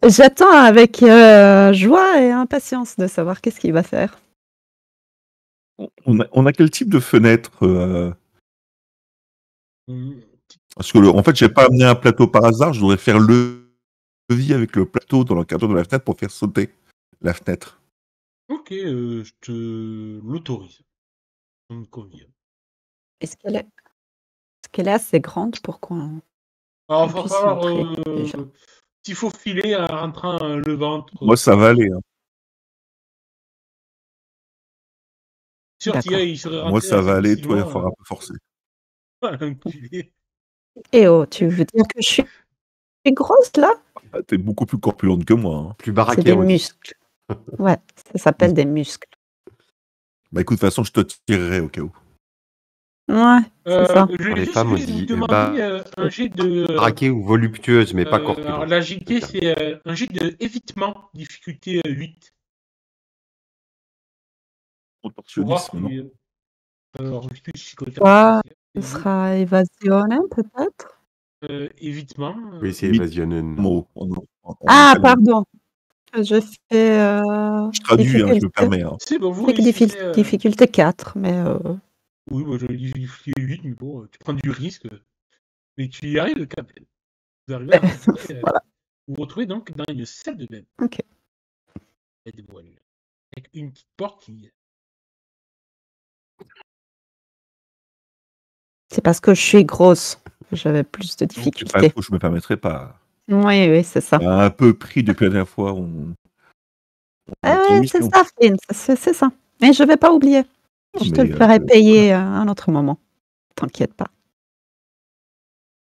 j'attends avec joie et impatience de savoir qu'est-ce qu'il va faire. On a quel type de fenêtre Parce que en fait, j'ai pas amené un plateau par hasard. Je voudrais faire levier avec le plateau dans l'encadrement de la fenêtre pour faire sauter la fenêtre. Ok, je te l'autorise. Ça me convient. Est-ce qu'elle est assez grande pour qu'on Alors, il va puisse falloir. entrer déjà? S'il faut filer en rentrant le ventre. Moi, ça va aller. Hein. Sûr, D'accord. il serait rentré Moi, ça va assez aller. Toi, il va facilement, falloir un peu forcer. enculé. Eh oh, tu veux dire que je suis grosse là? Ah, t'es beaucoup plus corpulente que moi. Hein. Plus C'est baraqué, des on dit. muscles. Ouais, ça s'appelle des muscles. Bah écoute, de toute façon, je te tirerai au cas où. Ouais, c'est ça. Je Pour vais les juste femmes, on vous dit demander un jet de. baraqué ou voluptueuse, mais pas alors, corpulente. l'agilité, c'est un jet de évitement, difficulté 8. Pour voir Opportunisme, non si. Alors, je suis Quoi? Ce sera évasion, peut-être? Évitement. Oui, c'est Huit. évasionen. Mot. Ah, pardon. Je fais Je traduis, hein, je me difficulté, permets. Hein. C'est bon, vous difficulté, difficulté 4, mais Oui, moi j'avais dit difficulté 8, mais bon, tu prends du risque. Mais tu y arrives quand même. Vous arrivez à rentrer, voilà. vous vous retrouvez donc dans une salle de bain. Ok. Avec une petite porte qui. C'est parce que je suis grosse. J'avais plus de Donc, difficultés. je me permettrai pas. Oui, c'est ça. Un peu pris depuis la dernière fois. Oui, c'est ça, Flynn. C'est ça. Mais je vais pas oublier. Je te le ferai payer un autre moment. T'inquiète pas.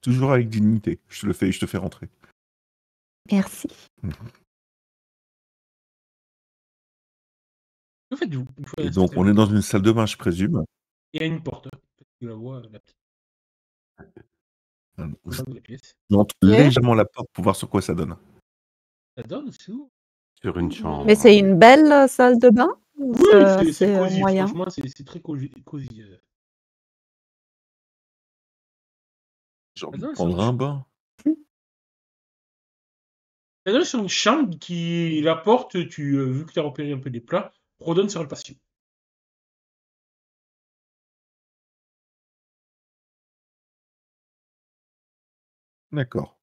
Toujours avec dignité. Je te fais rentrer. Merci. En fait, Et donc, on est dans une salle de bain, je présume. Il y a une porte. Tu la vois, la petite. J'entre légèrement la porte pour voir sur quoi ça donne. Ça donne sous. Sur une chambre. Mais c'est une belle salle de bain? Oui, c'est cosy. moyen. Franchement, c'est très cosy. J'ai envie de prendre un bain. Ça donne sur une chambre qui, la porte, vu que tu as repéré un peu des plats, redonne sur le patio. D'accord.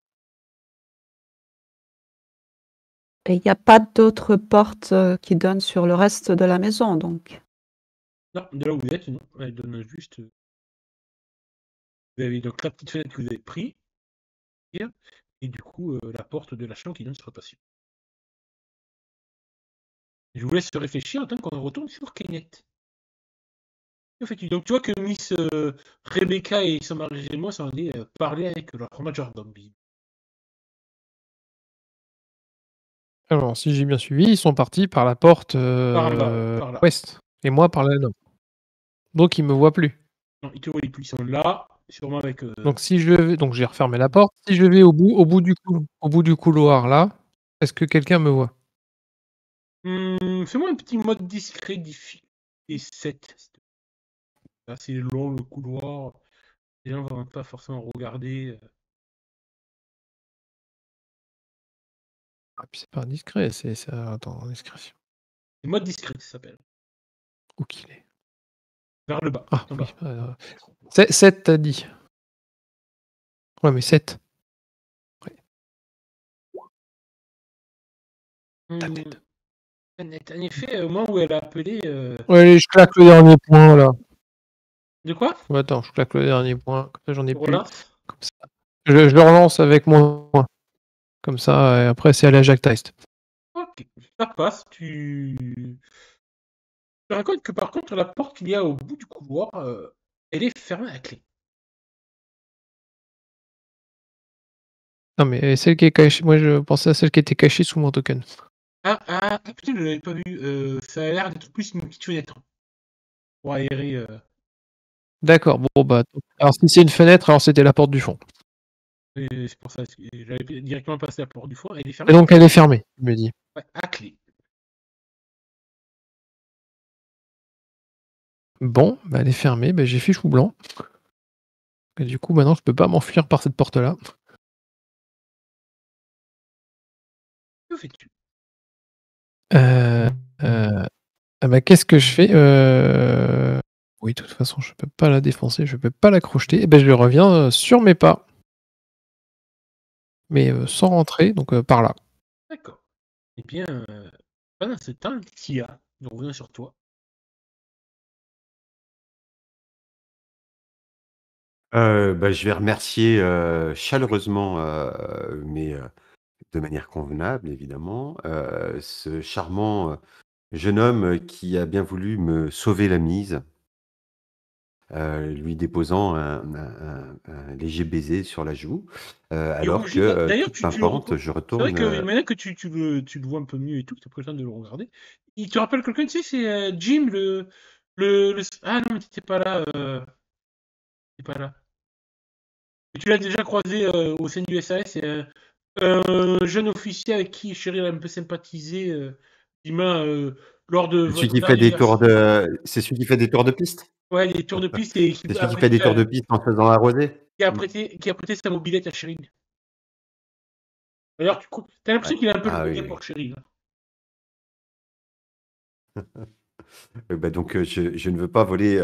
Et il n'y a pas d'autres portes qui donnent sur le reste de la maison, donc. Non, de là où vous êtes, non. Elle donne juste. Vous avez donc la petite fenêtre que vous avez pris. Et du coup, la porte de la chambre qui donne sur le patio. Je vous laisse réfléchir tant qu'on retourne sur Kenneth. Que fais-tu? Donc tu vois que Miss Rebecca et son mari et moi sont allés parler avec leur majordome. Alors, si j'ai bien suivi, ils sont partis par la porte Par là. ouest. Et moi par la nord. Donc, ils me voient plus. Non, ils te voient plus. Ils sont là. sûrement avec. Donc si je vais, donc j'ai refermé la porte. Si je vais au bout du couloir là, est-ce que quelqu'un me voit? Fais-moi un petit mode discret, difficulté 7. C'est assez long le couloir. Les gens vont pas forcément regarder. Ah, puis c'est pas discret, c'est ça. Attends, discrétion. C'est mode discret, ça s'appelle. Où qu'il est? Vers le bas. Ah en oui. bas. 7 t'as dit. Ouais, mais 7. Tablette. En effet, au moment où elle a appelé. Ouais, je claque le dernier point là. De quoi? Ouais, attends, je claque le dernier point. Comme ça, j'en ai plus. Relance. Comme ça. Je le relance avec mon point. Comme ça, et après, c'est à la Jack Teist. Ok, ça passe. Tu te rends compte que par contre, la porte qu'il y a au bout du couloir, elle est fermée à clé. Non, mais celle qui est cachée, moi je pensais à celle qui était cachée sous mon token. Ah, putain, je l'avais pas vu. Ça a l'air d'être plus une petite fenêtre pour aérer. D'accord, bon, bah. Alors, si c'est une fenêtre, alors c'était la porte du fond. Et c'est pour ça que j'avais directement passé la porte du fond. Elle est Et fermée. donc, elle est fermée, il me dit. Ouais, à clé. Bon, bah, elle est fermée, bah, j'ai fichu blanc. Et du coup, maintenant, je peux pas m'enfuir par cette porte-là. Que fais-tu? Ah bah, qu'est-ce que je fais? Oui, de toute façon, je peux pas la défoncer, je peux pas la crocheter. Et ben, je reviens sur mes pas. Mais sans rentrer, donc par là. D'accord. Eh bien, pendant ce temps, Tia, je reviens sur toi. Je vais remercier chaleureusement, mais de manière convenable évidemment, ce charmant jeune homme qui a bien voulu me sauver la mise, lui déposant un léger baiser sur la joue, Il alors rougit. D'ailleurs, toute tu le pimpante, reconnais. je C'est vrai que retourne. maintenant que tu le vois un peu mieux et tout, que tu as pris le temps de le regarder, il te rappelle quelqu'un, tu sais, c'est Jim, Ah non, mais t'étais pas là. T'étais pas là. Mais tu l'as déjà croisé au sein du SAS. C'est un jeune officier avec qui Cheryl a un peu sympathisé, Dima, lors de C'est celui votre qui fait des anniversaire. tours de c'est celui qui fait des tours de piste? Ouais, les tours de piste et C'est celui qui fait des tours de piste en faisant la rosée? qui a prêté sa mobilette à Cheryl. D'ailleurs, t'as l'impression Ouais. qu'il a un peu le Ah oui, regard oui. pour Cheryl. Donc je ne veux pas voler,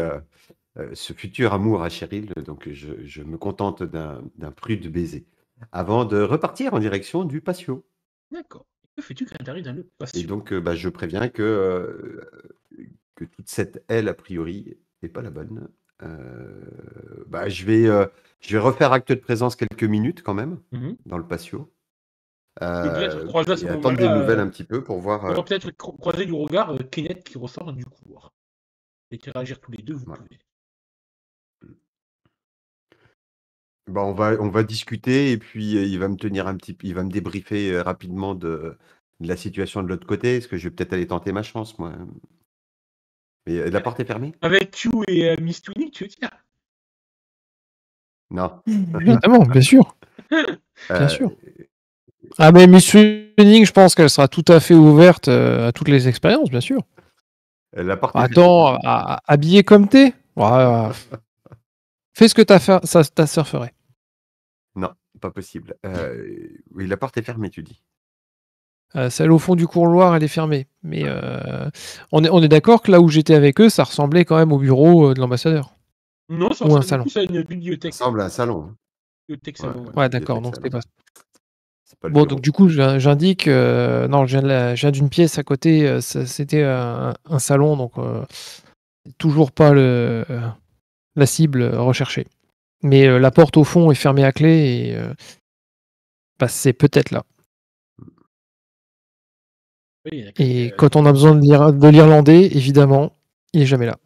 ce futur amour à Cheryl, donc je me contente d'un prude baiser, avant de repartir en direction du patio. D'accord. Que fais-tu quand tu arrives dans le Et patio? donc je préviens que toute cette aile, a priori, n'est pas la bonne. Je vais refaire acte de présence quelques minutes quand même, dans le patio, Tu peux peut-être croiser à ce et attendre des nouvelles moment-là, un petit peu pour tu voir, pourras peut-être croiser du regard Kenneth qui ressort du couloir. Interagir tous les deux, vous voilà. pouvez. On va discuter et puis, il va me débriefer, rapidement de la situation de l'autre côté. Est-ce que je vais peut-être aller tenter ma chance, moi? Mais, la porte est fermée? Avec Q et Miss Tunic, tu veux dire? Non. Évidemment, bien sûr. Bien Heu, sûr. Ah, mais Miss Tuning, je pense qu'elle sera tout à fait ouverte à toutes les expériences, bien sûr. la porte est Attends, habillée comme t'es. Ouais, fais ce que ta sœur ferait. Non, pas possible. Oui, la porte est fermée, tu dis? Celle au fond du couloir, elle est fermée. Mais on est d'accord que là où j'étais avec eux, ça ressemblait quand même au bureau de l'ambassadeur. Non, ça Ou un ressemble salon. plus à une Ça bibliothèque. ressemble à un salon, hein. Bibliothèque Ouais, salon, ouais. Ouais, d'accord, donc bibliothèque c'était salon. pas. C'est pas le Bon, bureau. donc du coup, j'indique. Non, je viens d'une pièce à côté. C'était un salon, donc toujours pas la cible recherchée. Mais la porte au fond est fermée à clé et bah, c'est peut-être là. Oui, il y en a Et quelques- quand on a besoin de l'irlandais, évidemment, il est jamais là.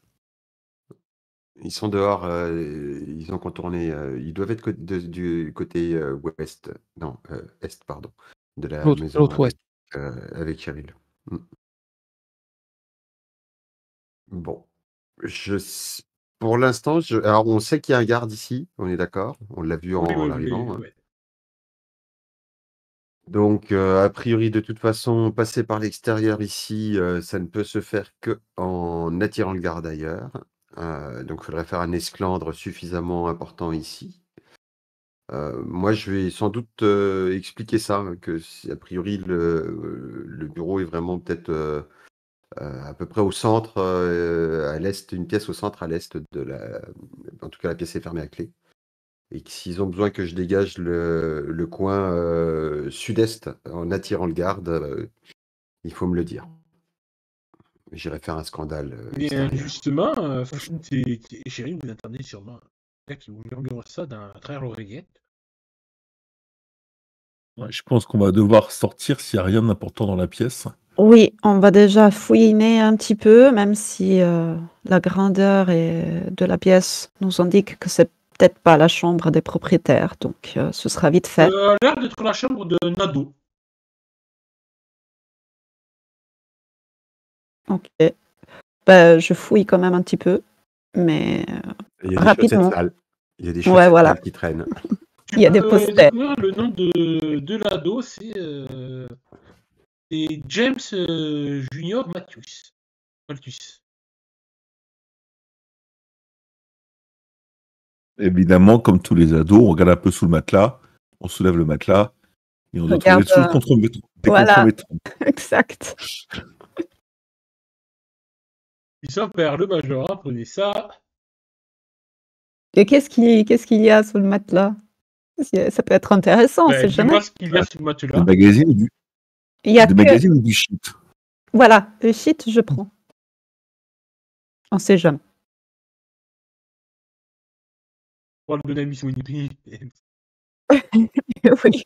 Ils sont dehors, ils ont contourné, ils doivent être du côté, ouest, non, est, pardon, de la maison L'autre ouest. avec Cheryl. Mmh. Bon, je s Pour l'instant, alors on sait qu'il y a un garde ici, on est d'accord? On l'a vu Oui, en oui, arrivant, hein. ouais. Donc, a priori, de toute façon, passer par l'extérieur ici, ça ne peut se faire qu'en attirant le garde ailleurs. Donc, il faudrait faire un esclandre suffisamment important ici. Moi, je vais sans doute expliquer ça, que a priori, le bureau est vraiment peut-être à peu près au centre, à l'est, une pièce au centre à l'est de la. En tout cas, la pièce est fermée à clé. Et que s'ils ont besoin que je dégage le coin sud-est en attirant le garde, il faut me le dire. J'irai faire un scandale Mais extérieur. justement, Fouchine et Chéri, vous entendez sûrement un gars qui vous murmure ça à travers l'oreillette. Ouais, je pense qu'on va devoir sortir s'il n'y a rien d'important dans la pièce. Oui, on va déjà fouiner un petit peu, même si la grandeur de la pièce nous indique que c'est peut-être pas la chambre des propriétaires, donc ce sera vite fait. A l'air d'être la chambre de Nado. Ok. Ben, je fouille quand même un petit peu, mais Il y a des chaussettes rapidement. sales. Il y a des Ouais, chaussettes voilà. sales qui traînent. Il y a des posters. Le nom de l'ado, c'est James Junior Malthus. Évidemment, comme tous les ados, on regarde un peu sous le matelas, on soulève le matelas et on doit trouver Regarde, des choses compromettantes. voilà. Exact. Ils sont vers le Major, prenez ça. Et qu'est-ce qu'il y a sous le matelas? Ça peut être intéressant, on sait jamais. Dis-moi ce qu'il y a sur le Des matelas. magazines ou du, Il y a des que... magazines ou du shit? Voilà, le shit, je prends. On sait jamais. On parle de la mission Unity. Oui.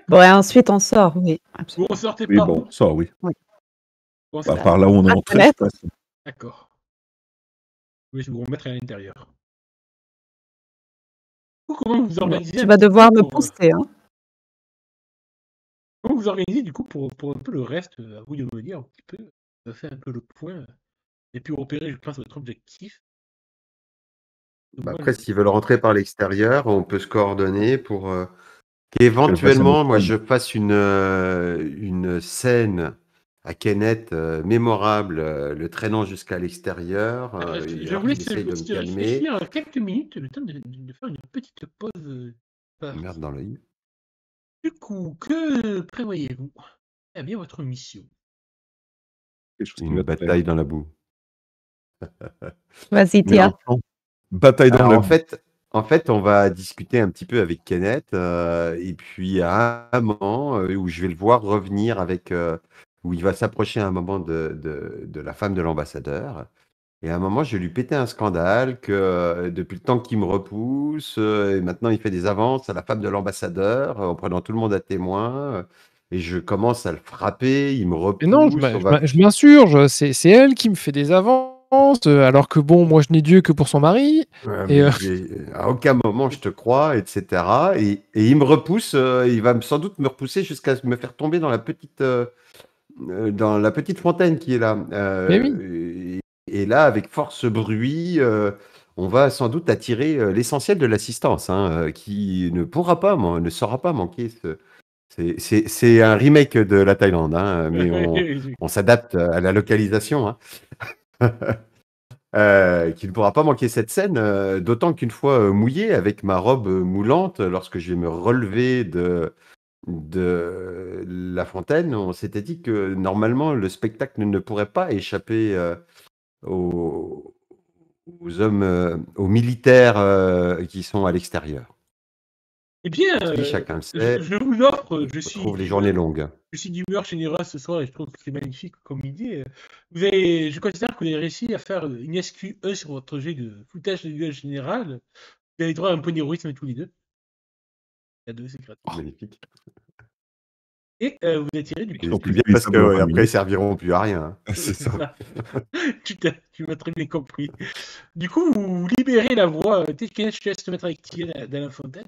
Ouais, ensuite on sort, oui. Vous Absolument. ressortez Oui, par bon, où? ça, oui. Oui. Bon, Bah, ça- par là où on est À entré, je fenêtre. pense. D'accord. Oui, je vais vous remettre à l'intérieur. Comment vous organisez Tu un vas petit devoir peu me pour, pousser, hein. comment vous organisez du coup pour un peu le reste, à vous de me dire un petit peu, faire un peu le point, et puis repérer, je pense, votre objectif. Bah, Moi, après, s'ils veulent rentrer par l'extérieur, on peut se coordonner pour Qu'elle fasse un qu'éventuellement, moi, esclandre. je fasse une scène à Kenneth mémorable, le traînant jusqu'à l'extérieur. je Alors vous qu'il laisse essaye de me calmer. réfléchir quelques minutes, le temps de faire une petite pause. Merde dans l'œil. Du coup, que prévoyez-vous? Eh bien, votre mission. Quelque chose qui Une va te plaire. bataille dans la boue. Vas-y, Mais Tia. bataille dans Alors, la en fait, on va discuter un petit peu avec Kenneth, et puis à un moment où je vais le voir revenir où il va s'approcher à un moment de la femme de l'ambassadeur. Et à un moment, je vais lui péter un scandale que depuis le temps qu'il me repousse, et maintenant il fait des avances à la femme de l'ambassadeur, en prenant tout le monde à témoin. Et je commence à le frapper, il me Mais non, repousse, on va. je m'insurge. C'est elle qui me fait des avances, alors que bon, moi je n'ai Dieu que pour son mari. Et Mais à aucun moment je te crois, etc. Et il me repousse, il va sans doute me repousser jusqu'à me faire tomber dans la petite fontaine qui est là. mais oui. Et là, avec force bruit, on va sans doute attirer l'essentiel de l'assistance, hein, qui ne saura pas manquer. C'est un remake de la Thaïlande, hein, mais on s'adapte à la localisation, hein. Qui ne pourra pas manquer cette scène, d'autant qu'une fois mouillé avec ma robe moulante, lorsque je vais me relever de la fontaine, on s'était dit que normalement le spectacle ne pourrait pas échapper aux, aux hommes, aux militaires qui sont à l'extérieur. Eh bien, Si chacun le sait, je vous offre, je trouve les journées longues. je suis d'humeur généreuse ce soir et je trouve que c'est magnifique comme idée. Je considère que vous avez réussi à faire une SQ1 sur votre jet de foutage de gueule général. Vous avez droit à un point d'héroïsme tous les deux. Il y a deux, c'est gratuit. Magnifique. Et vous avez tiré du Et coup. c'est bien parce qu'après ils serviront plus à rien. C'est ça. Tu m'as très bien compris. Du coup, vous libérez la voie. Peut-être que je te laisse te mettre avec Thierry dans la fontaine.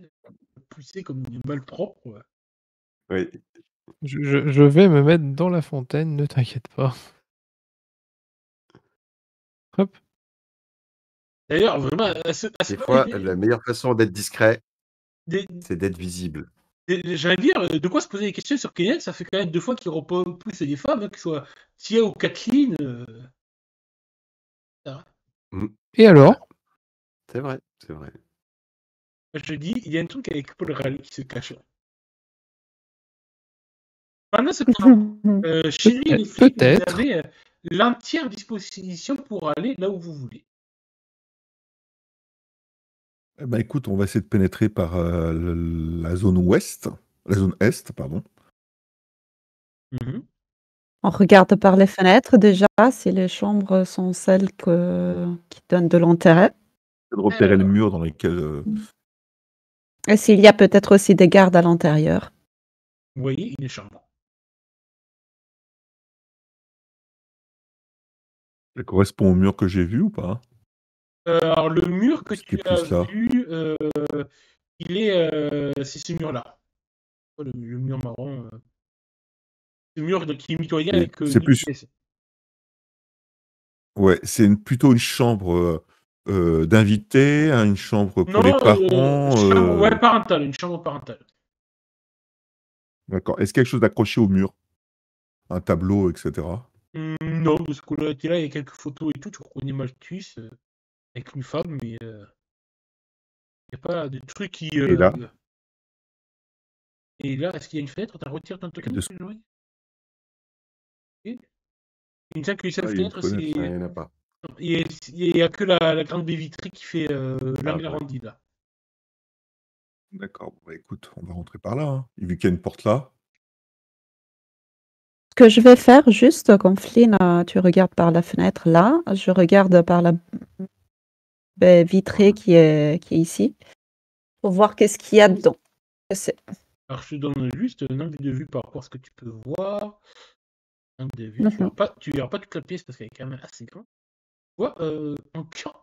Poussé comme une malpropre. Oui. Je vais me mettre dans la fontaine, ne t'inquiète pas. Hop. D'ailleurs, vraiment, Des fois, la meilleure façon d'être discret, c'est d'être visible. j'allais dire, de quoi se poser des questions sur Kenneth, ça fait quand même 2 fois qu'il repose plus des femmes, hein, que ce soit Tia ou Kathleen. Et alors? C'est vrai, c'est vrai. Je dis, il y a un truc avec Paul Raleigh qui se cache là. Pendant ce temps, Chérie et les flics, vous Peut-être. avez l'entière disposition pour aller là où vous voulez. Eh ben, écoute, on va essayer de pénétrer par la zone ouest, la zone est, pardon. Mhm. On regarde par les fenêtres déjà si les chambres sont celles qui donnent de l'intérêt. De repérer le mur dans lequel. Et s'il y a peut-être aussi des gardes à l'intérieur. Vous voyez une chambre. Elle correspond au mur que j'ai vu ou pas? Alors, le mur que Ce qui est tu as plus là. vu, c'est ce mur-là. Le mur marron. Ce mur qui est mitoyen Et avec c'est plus. pièces. Ouais, c'est plutôt une chambre d'invités, hein, une chambre pour Non, les parents. chambre parentale, une chambre parentale. D'accord. Est-ce quelque chose d'accroché au mur? Un tableau, etc. Non, parce que là, il y a quelques photos et tout, tu reconnais Malthus avec une femme, mais il n'y a pas de truc qui. Et là? Et là, est-ce qu'il y a une fenêtre? T'as retiré ton token? Il me semble que cette Ah, il y a une fenêtre, fenêtre. c'est. Il n'y en a pas. Il n'y a que la grande baie vitrée qui fait l'angle ouais. arrondi là. D'accord. Bah, écoute, on va rentrer par là, hein. Vu qu'il y a une porte là. Ce que je vais faire juste, comme Flynn, tu regardes par la fenêtre là, je regarde par la baie vitrée qui est ici, pour voir qu'est-ce qu'il y a dedans. Alors je te donne juste un angle de vue par rapport à ce que tu peux voir. Angle de vue, tu verras pas toute la pièce parce qu'elle est quand même assez grande. Tu vois,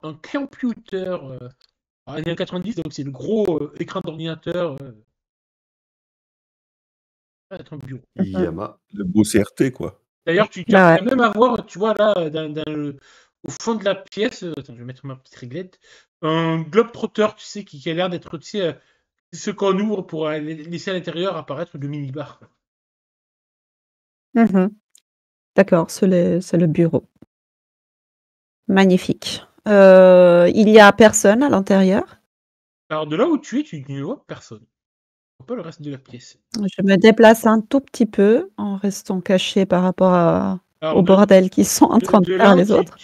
un computer années 90, donc c'est le gros écran d'ordinateur. Ton bureau. Iyama. Le beau CRT, quoi. D'ailleurs, tu Ah vas même avoir, tu vois là, au fond de la pièce, attends, je vais mettre ma petite réglette, un globe-trotter, tu sais, qui a l'air d'être, tu sais, ce qu'on ouvre pour laisser à l'intérieur apparaître le minibar. D'accord, c'est le bureau. Magnifique. Il y a personne à l'intérieur? Alors de là où tu es, tu ne vois personne. Tu vois pas le reste de la pièce. Je me déplace un tout petit peu en restant cachée par rapport Alors, au bordel qu'ils sont en train de là faire où les autres.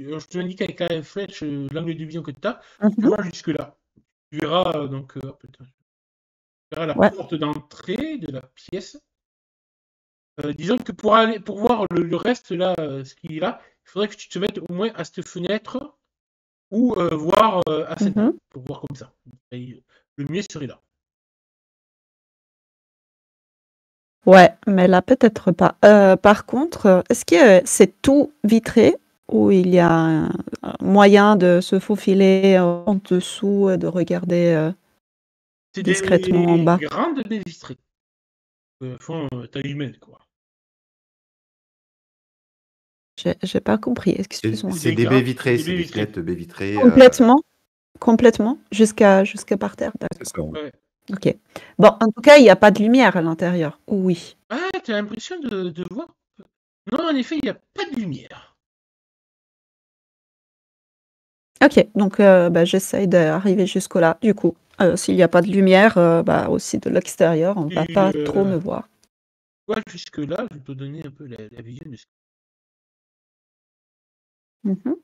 alors, je te l'indique avec la flèche, l'angle de vision que tu as, Mhm. tu vois jusque là. Tu verras donc tu verras la Ouais. porte d'entrée de la pièce. Disons que pour voir le reste là, ce qu'il y a là, il faudrait que tu te mettes au moins à cette fenêtre ou voir à cette Mhm. pour voir comme ça. Et le mieux serait là. Ouais, mais là peut-être pas. Par contre, est-ce que c'est tout vitré ou il y a un moyen de se faufiler en dessous et de regarder C'est discrètement en bas? des grandes baies vitrées. Font taille humaine, quoi. J'ai pas compris, excuse-moi. C'est des baies vitrées, c'est des fenêtres baies vitrées. Complètement, jusqu'à par terre, C'est d'accord. ça, ouais. Ouais. Ok. Bon, en tout cas, il n'y a pas de lumière à l'intérieur. Oui. Ah, t'as l'impression de voir? Non, en effet, il n'y a pas de lumière. Ok, donc j'essaye d'arriver jusque-là. Du coup, s'il n'y a pas de lumière, aussi de l'extérieur, on ne va pas trop me voir. Ouais, jusque-là, je vais te donner un peu la vision de ce. Mhm.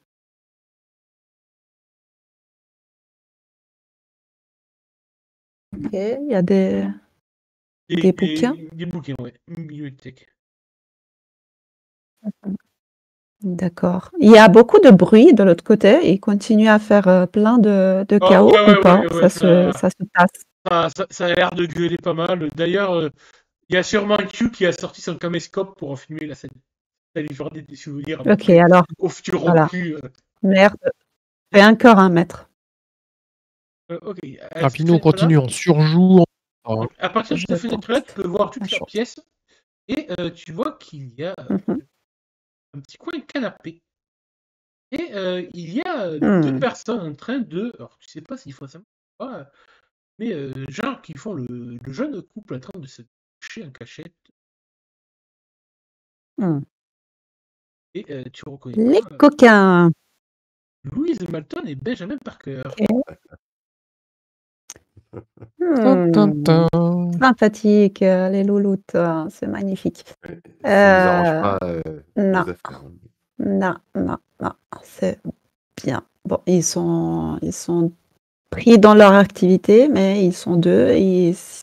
Ok, il y a des bouquins. Des bouquins, ouais. Une bibliothèque. D'accord. Il y a beaucoup de bruit de l'autre côté. Il continue à faire plein de chaos ou pas? Ouais, ça se passe. ça a l'air de gueuler pas mal. D'ailleurs, il y a sûrement Q qui a sorti son caméscope pour filmer la scène. Ça lui fera des souvenirs Ok, alors, au futur voilà. rompu. Merde. Fais encore 1 mètre. Ok. Ah, puis nous, on continue, on surjoue. Donc, à partir de Je cette fenêtre-là, tu tente peux voir toute ma la chance. pièce et tu vois qu'il y a Mhm. un petit coin canapé. Et il y a deux Hmm. personnes en train de. Alors, tu sais pas s'il faut ça ou pas, mais genre qui font le jeune couple en train de se coucher en cachette. Hmm. Et tu reconnais Les pas coquins. Louise Malton et Benjamin Parker. Tin, tin, Hmm. tin. Sympathique, les louloutes, c'est magnifique. Ouais, ça nous arrange pas non. nos affaires. Non, c'est bien. Bon, ils sont pris dans leur activité, mais ils sont deux.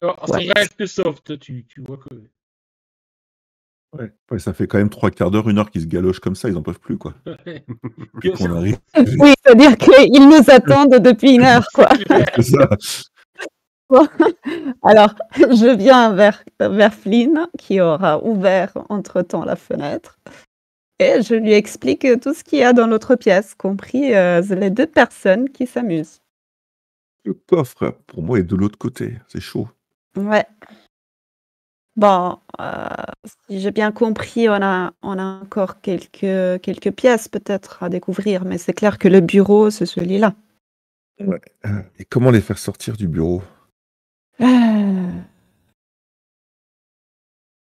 Alors, Ouais. ça reste soft, tu vois que. Ouais, ça fait quand même 3/4 d'heure, 1 heure qu'ils se galochent comme ça, ils en peuvent plus, quoi. Puis Bien qu'on sûr. arrive. Oui, c'est-à-dire qu'ils nous attendent depuis 1 heure, quoi. C'est ça. Alors, je viens vers Flynn, qui aura ouvert entre-temps la fenêtre, et je lui explique tout ce qu'il y a dans l'autre pièce, compris les 2 personnes qui s'amusent. Le coffre, pour moi, est de l'autre côté. C'est chaud. Ouais. Bon, si j'ai bien compris, on a encore quelques pièces peut-être à découvrir, mais c'est clair que le bureau, c'est celui-là. Ouais. Et comment les faire sortir du bureau?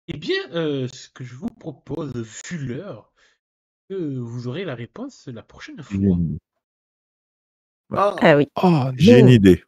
Eh bien, ce que je vous propose, vu l'heure, que vous aurez la réponse la prochaine fois. J'ai une... Ah, Ah oui. Oh J'ai une non. idée.